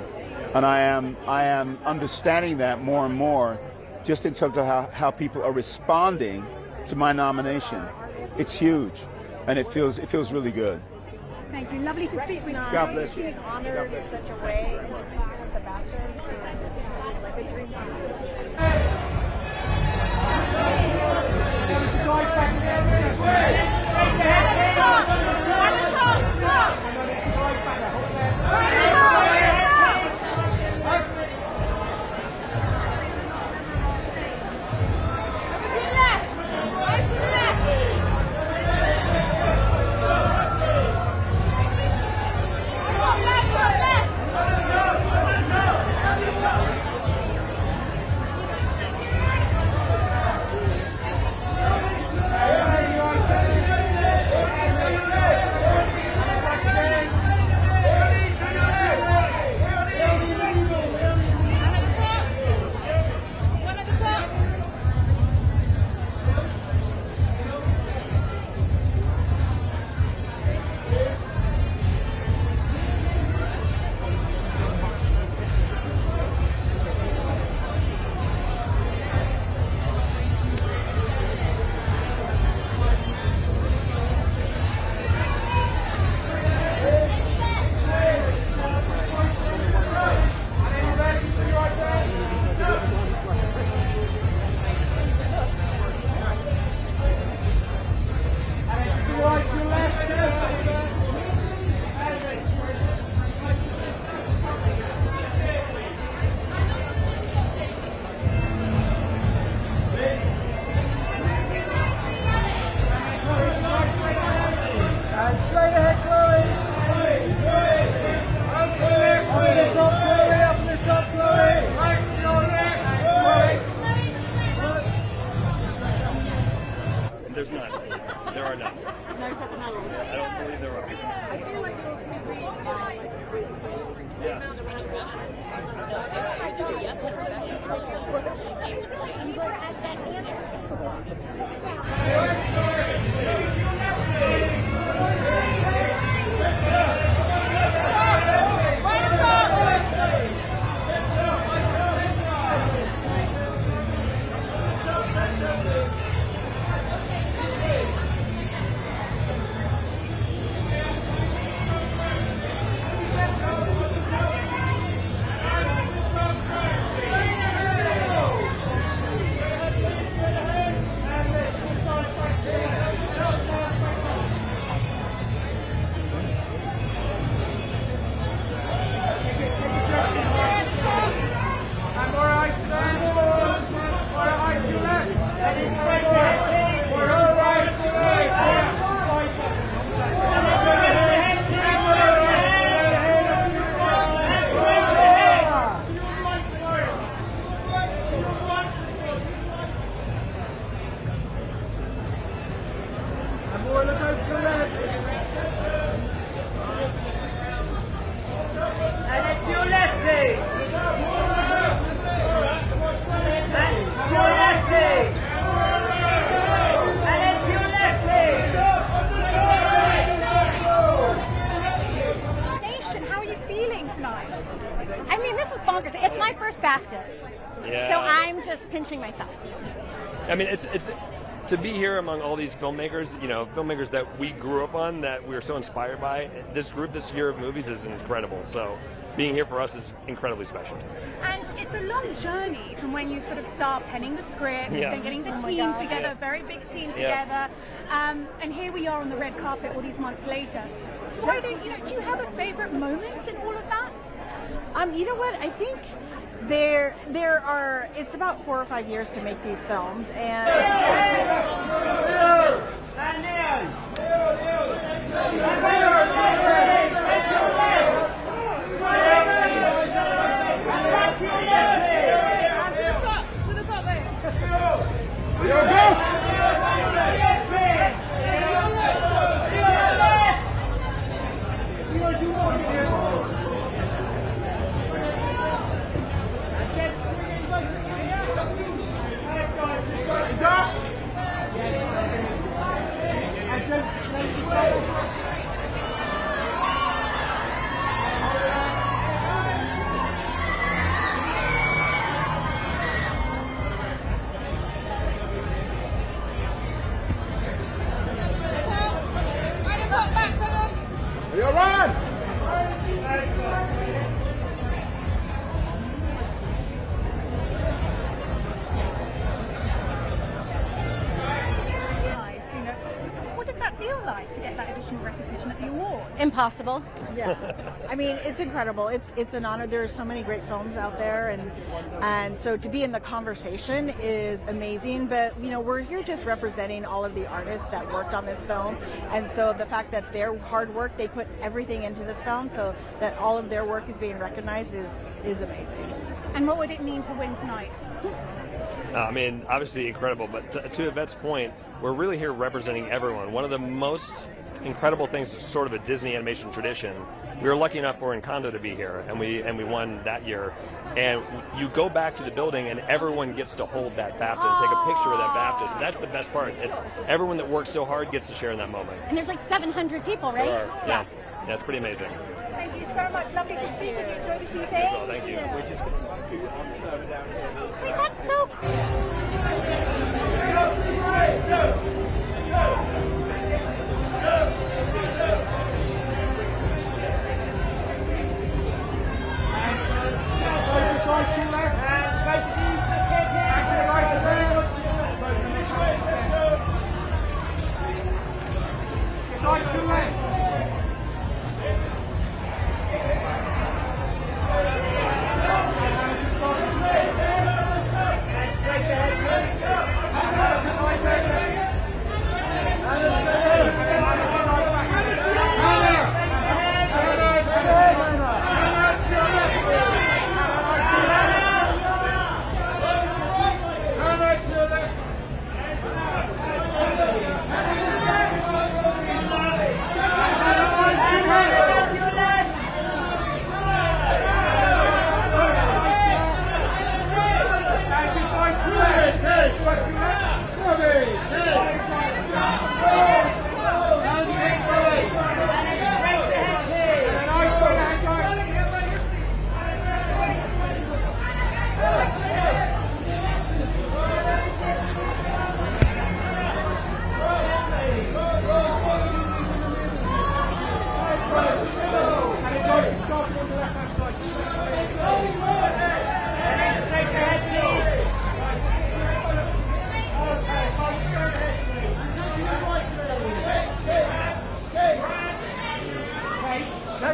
and I am understanding that more and more, just in terms of how people are responding to my nomination. It's huge, and it feels really good. Thank you. Lovely to speak with you. God bless you. Being honored in such a way with the BAFTAs, like a dream. straight ahead, Chloe. Up to the top, Chloe. Up to the top, Chloe. Right, There's none. There are none. I don't believe there are. Yeah. BAFTAs. Yeah. So I'm just pinching myself. I mean, it's to be here among all these filmmakers, you know, filmmakers that we grew up on, that we were so inspired by. This group this year of movies is incredible. So being here for us is incredibly special. And it's a long journey from when you sort of start penning the script, then getting the team together, very big team together, and here we are on the red carpet all these months later. Do you have a favorite moment in all of that? You know what? I think there are. It's about 4 or 5 years to make these films, and. Impossible. Yeah, I mean, it's incredible. It's an honor. There are so many great films out there, and so to be in the conversation is amazing. But you know, we're here just representing all of the artists that worked on this film, and so the fact that their hard work, they put everything into this film, so that all of their work is being recognized is amazing. And what would it mean to win tonight? I mean, obviously incredible, but to Yvette's point, we're really here representing everyone. One of the most incredible things is sort of a Disney animation tradition. We were lucky enough for Encanto to be here, and we won that year. And you go back to the building, and everyone gets to hold that BAFTA and take a picture of that BAFTA. So that's the best part. It's everyone that works so hard gets to share in that moment. And there's like 700 people, right? Yeah, that's pretty amazing. Thank you so much. Lovely to speak with you. Enjoy this evening. Well, thank you. We just get to scoot on further down here. Wait, that's so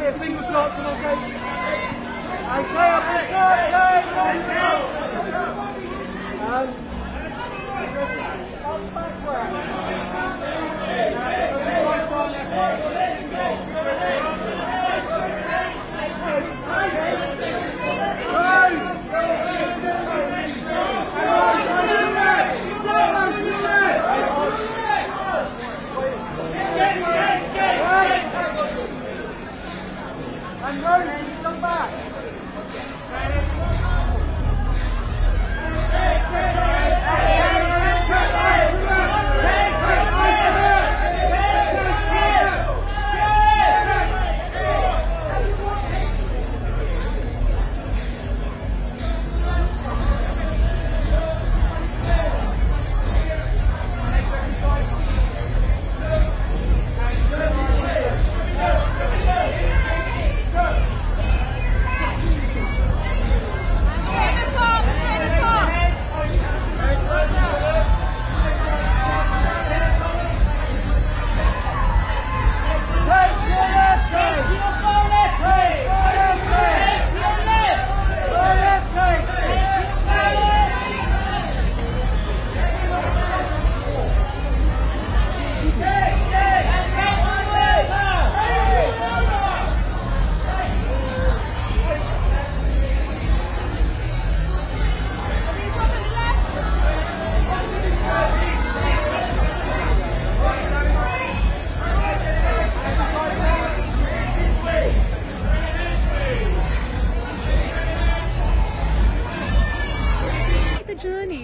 a single shot, come on, Kate. And Rose, come back.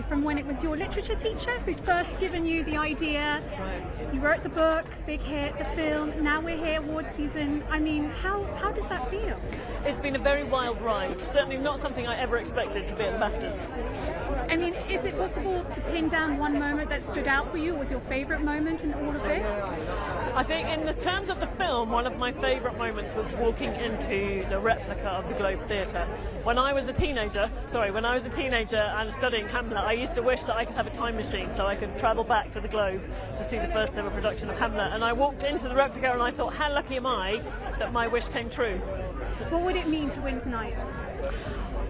From when it was your literature teacher who'd first given you the idea, you wrote the book, big hit, the film, now we're here, award season. I mean, how does that feel? It's been a very wild ride, certainly not something I ever expected to be at the BAFTAs. I mean, is it possible to pin down one moment that stood out for you? Was your favourite moment in all of this? I think in the terms of the film, one of my favourite moments was walking into the replica of the Globe Theatre. When I was a teenager and studying Hamlet, I used to wish that I could have a time machine so I could travel back to the Globe to see the first ever production of Hamlet. And I walked into the replica and I thought, how lucky am I that my wish came true? What would it mean to win tonight?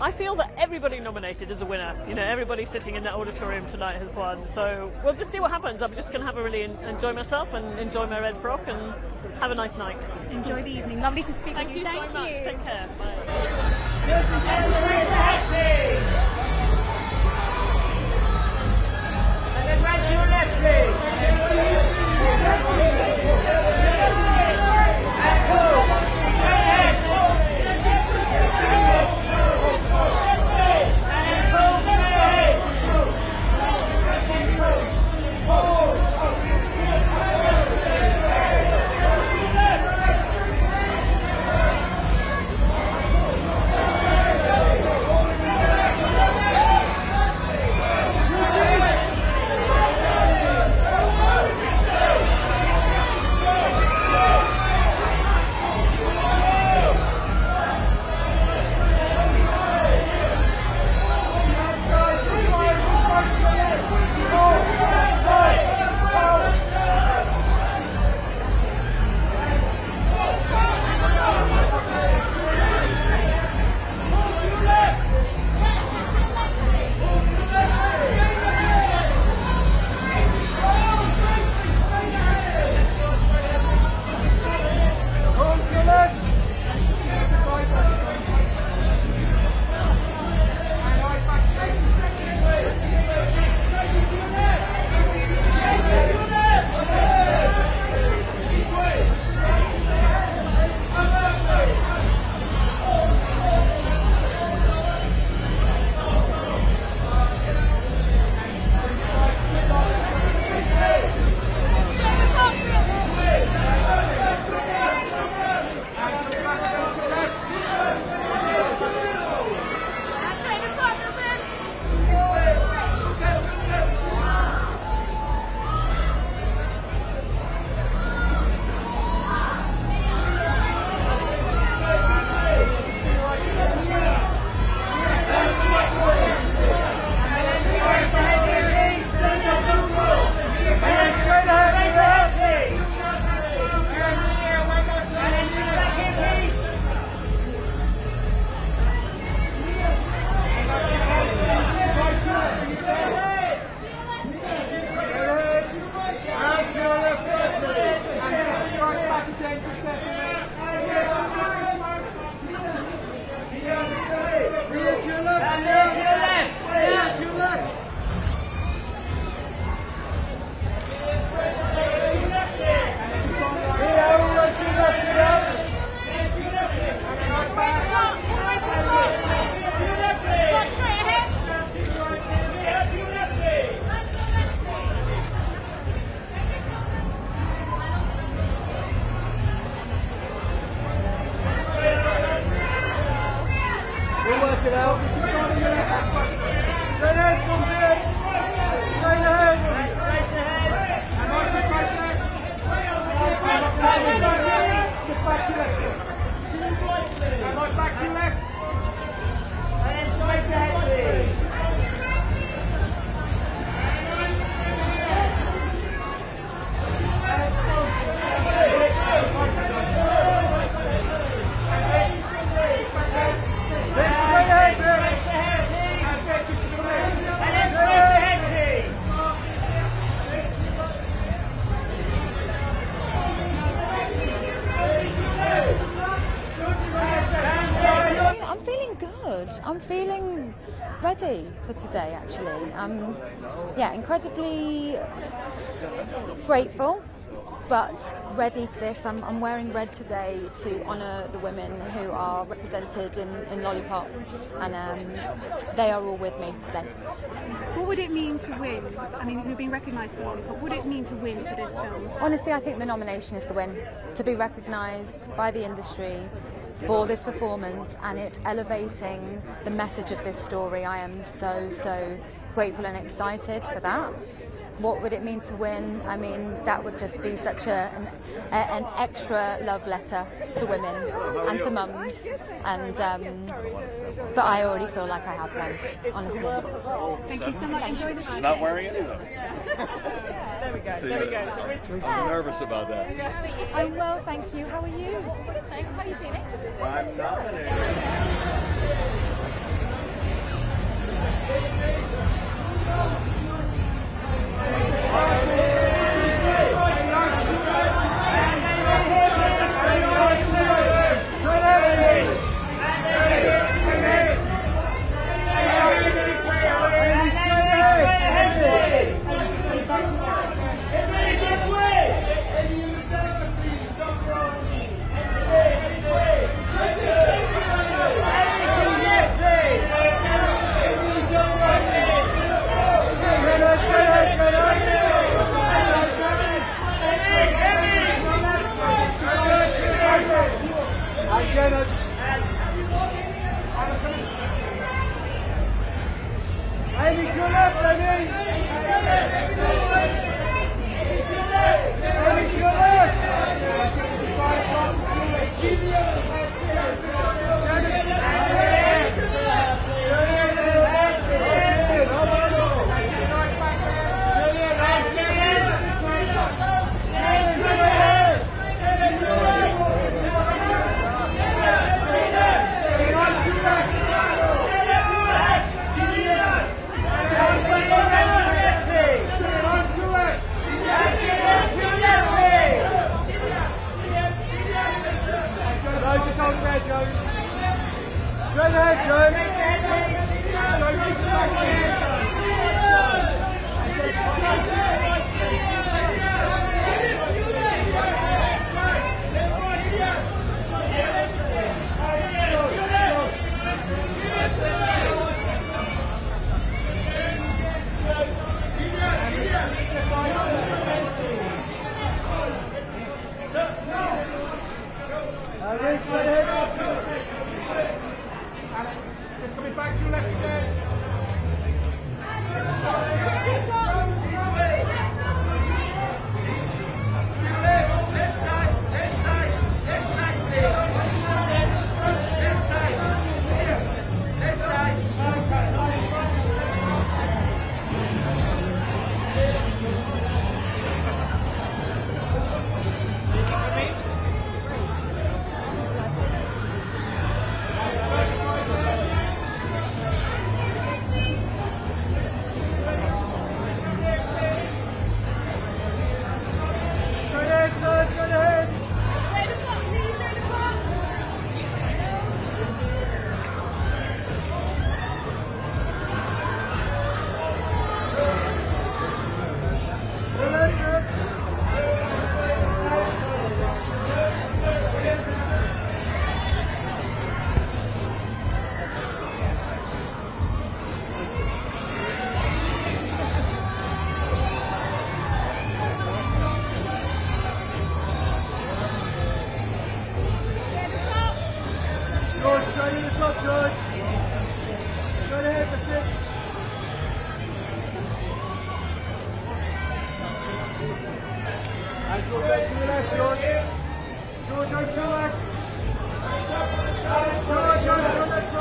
I feel that everybody nominated is a winner. You know, everybody sitting in that auditorium tonight has won. So we'll just see what happens. I'm just going to have a really enjoy myself and enjoy my red frock and have a nice night. Enjoy the evening. Lovely to speak with you. Thank you so much. Take care. Bye. Back to your left. And then straight ahead, please. I'm feeling good. I'm feeling ready for today, actually. Yeah, incredibly grateful, but ready for this. I'm wearing red today to honour the women who are represented in Lollipop, and they are all with me today. What would it mean to win? I mean, you're being recognised for Lollipop. What would it mean to win for this film? Honestly, I think the nomination is the win. To be recognised by the industry for this performance and it elevating the message of this story. I am so grateful and excited for that. What would it mean to win? I mean, that would just be such an extra love letter to women and to mums. And but I already feel like I have one, honestly. Thank you so much. Enjoy the She's not wearing any of them. There we go. There we go. I'm nervous about that. I'm well, thank you. How are you? Thanks. How are you feeling? I'm nominated. Amy, to your left, Amy! Amy, to your Straight ahead, Joe. Just coming back to your left again. George, straight in the top, George. And George, over to the left, George. George, over to the left. George, over to the left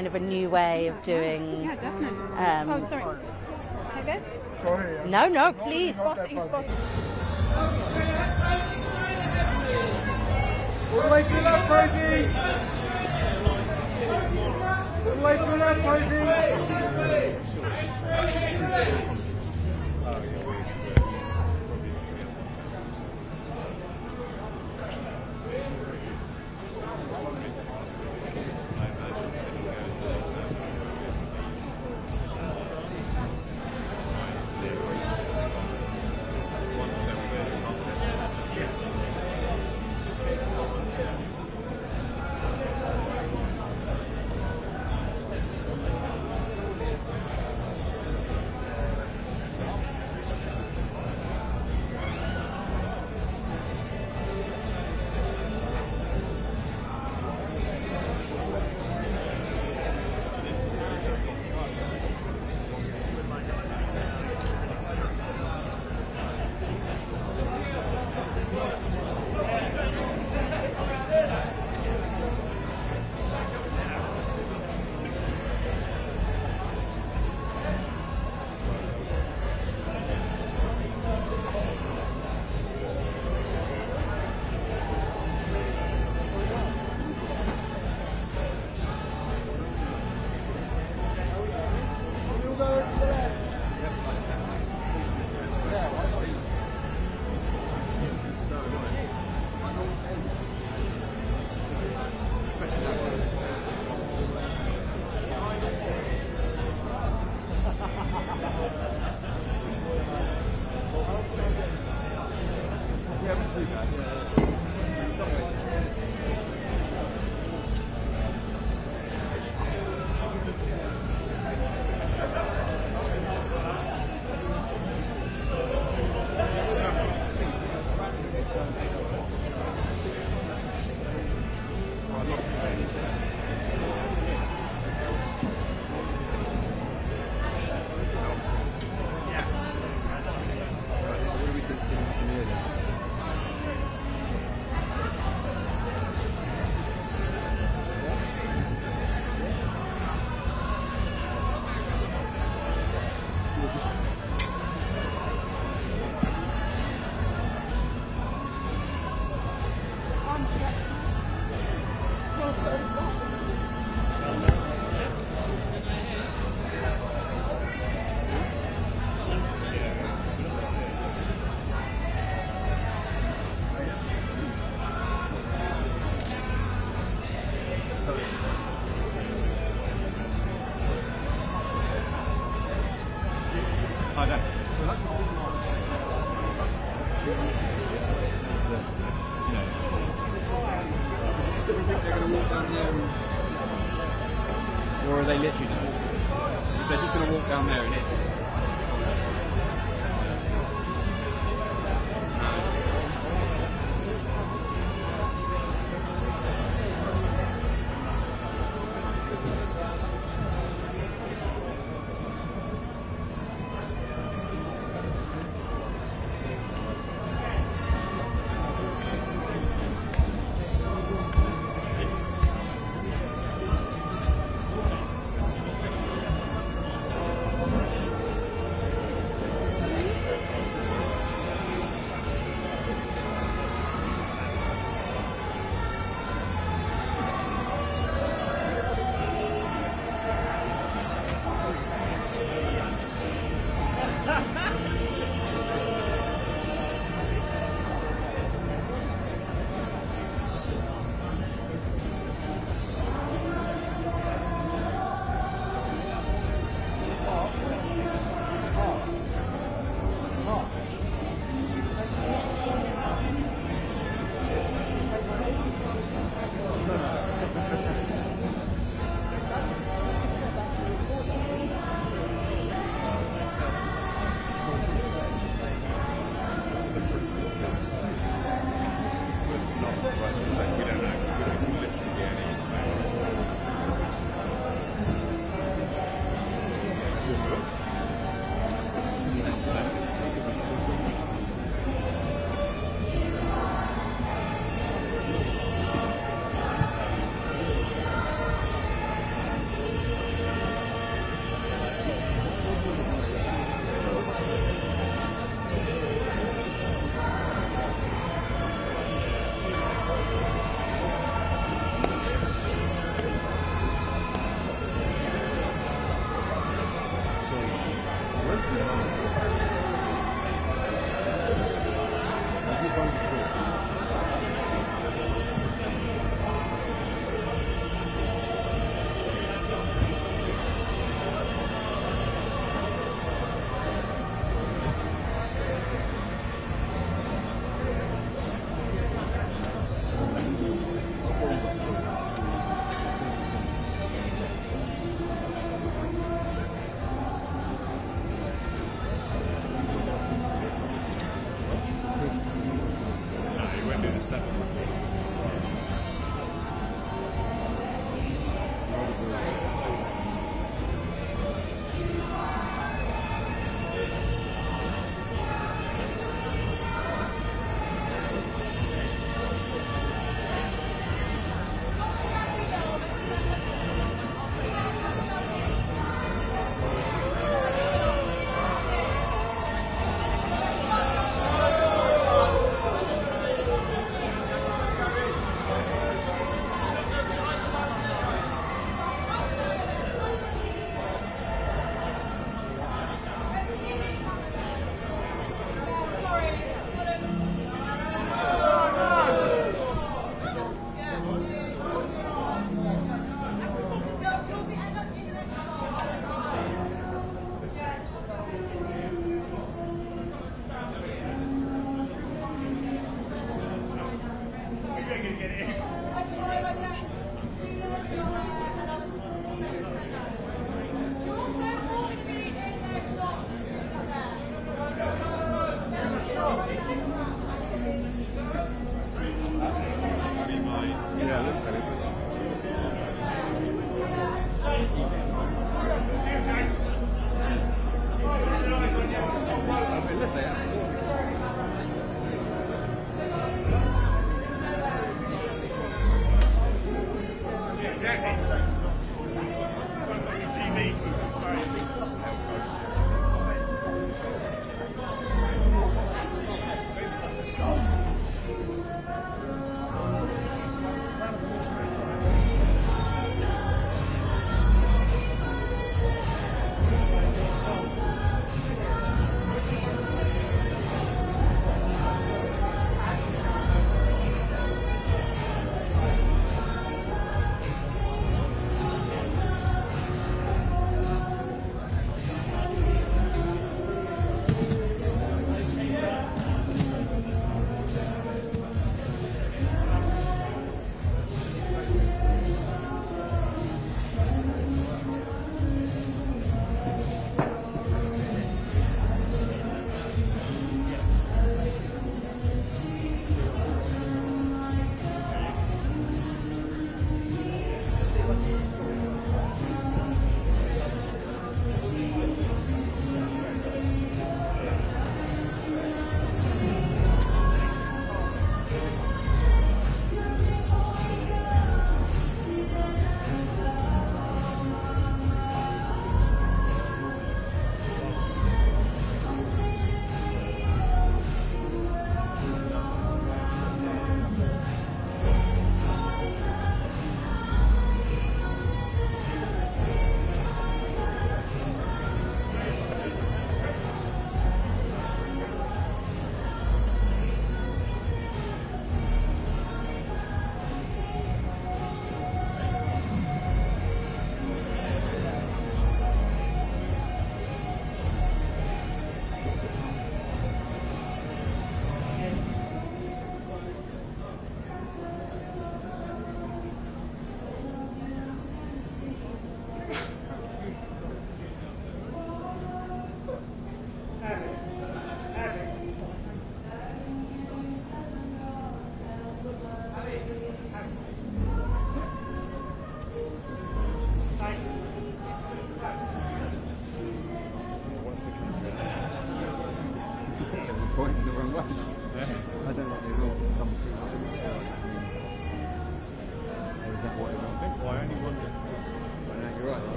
Kind of a new way of doing. Yeah, definitely. Oh, sorry. Like this? No, no, please. All the way to the left, Posey. All the way to the left, Posey. Or are they literally just walking? They're just going to walk down there and it.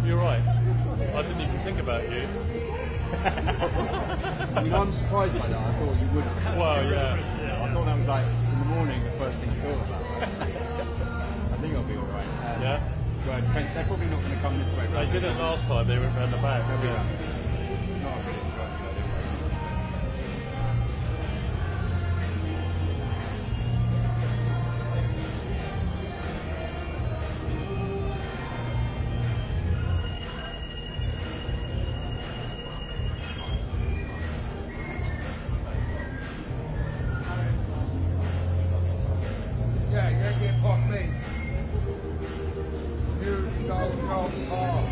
You're right. I didn't even think about you. I mean, I'm surprised by that. I thought you wouldn't. Well, yeah. I thought that was like in the morning the first thing you thought about. I think I'll be all right. Yeah. Well, they're probably not going to come this way. They did it last time. They went round the back. Yeah. It's not a brilliant shot. Yeah, you ain't getting past me. You shall not pass.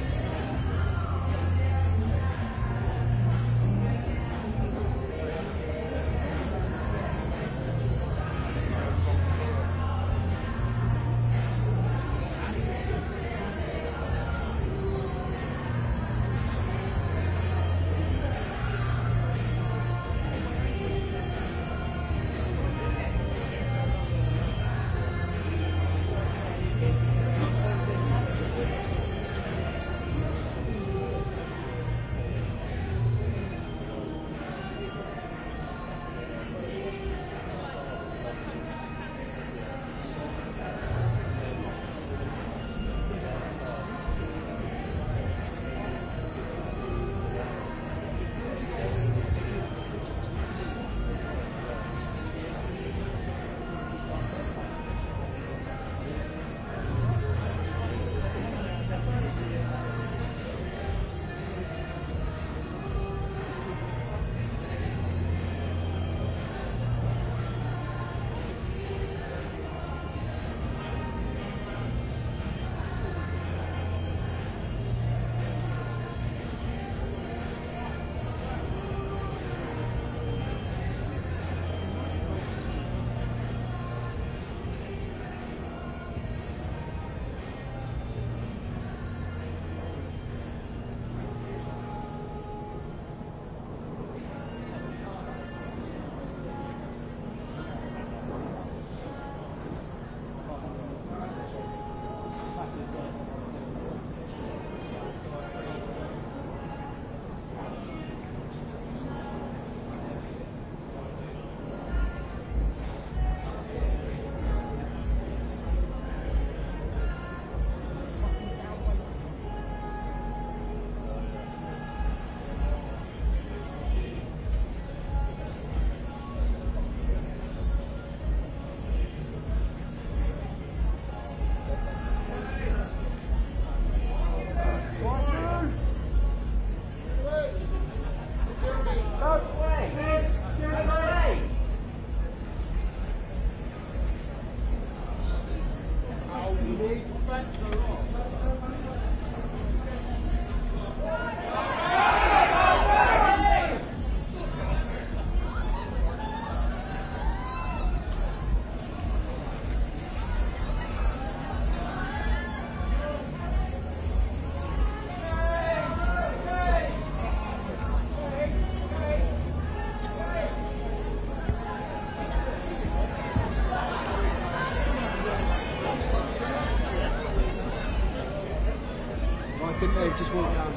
Couldn't they just walk down?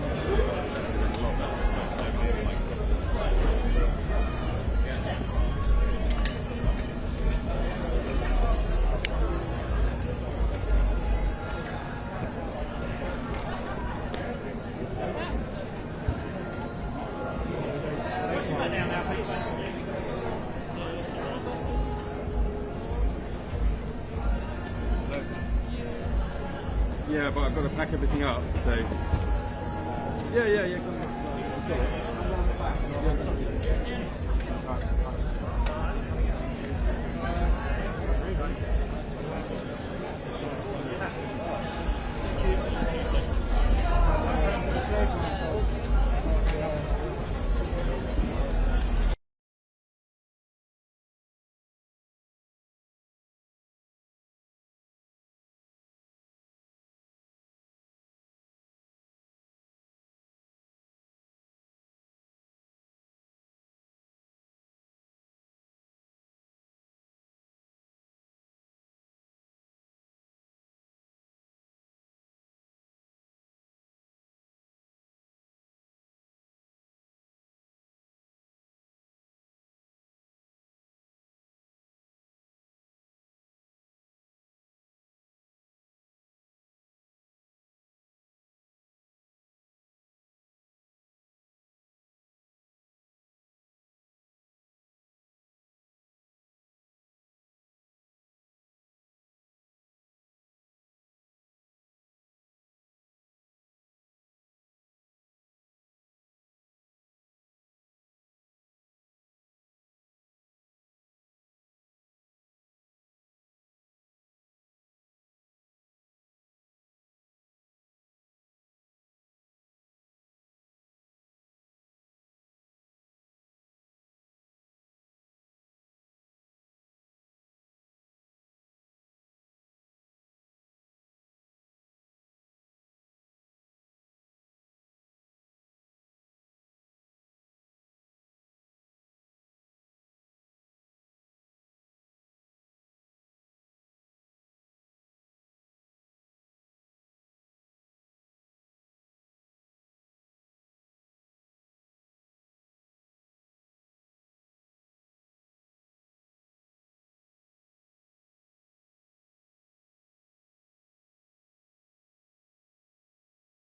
Yeah, but I've got to pack everything up, so... Yeah, come on. Okay.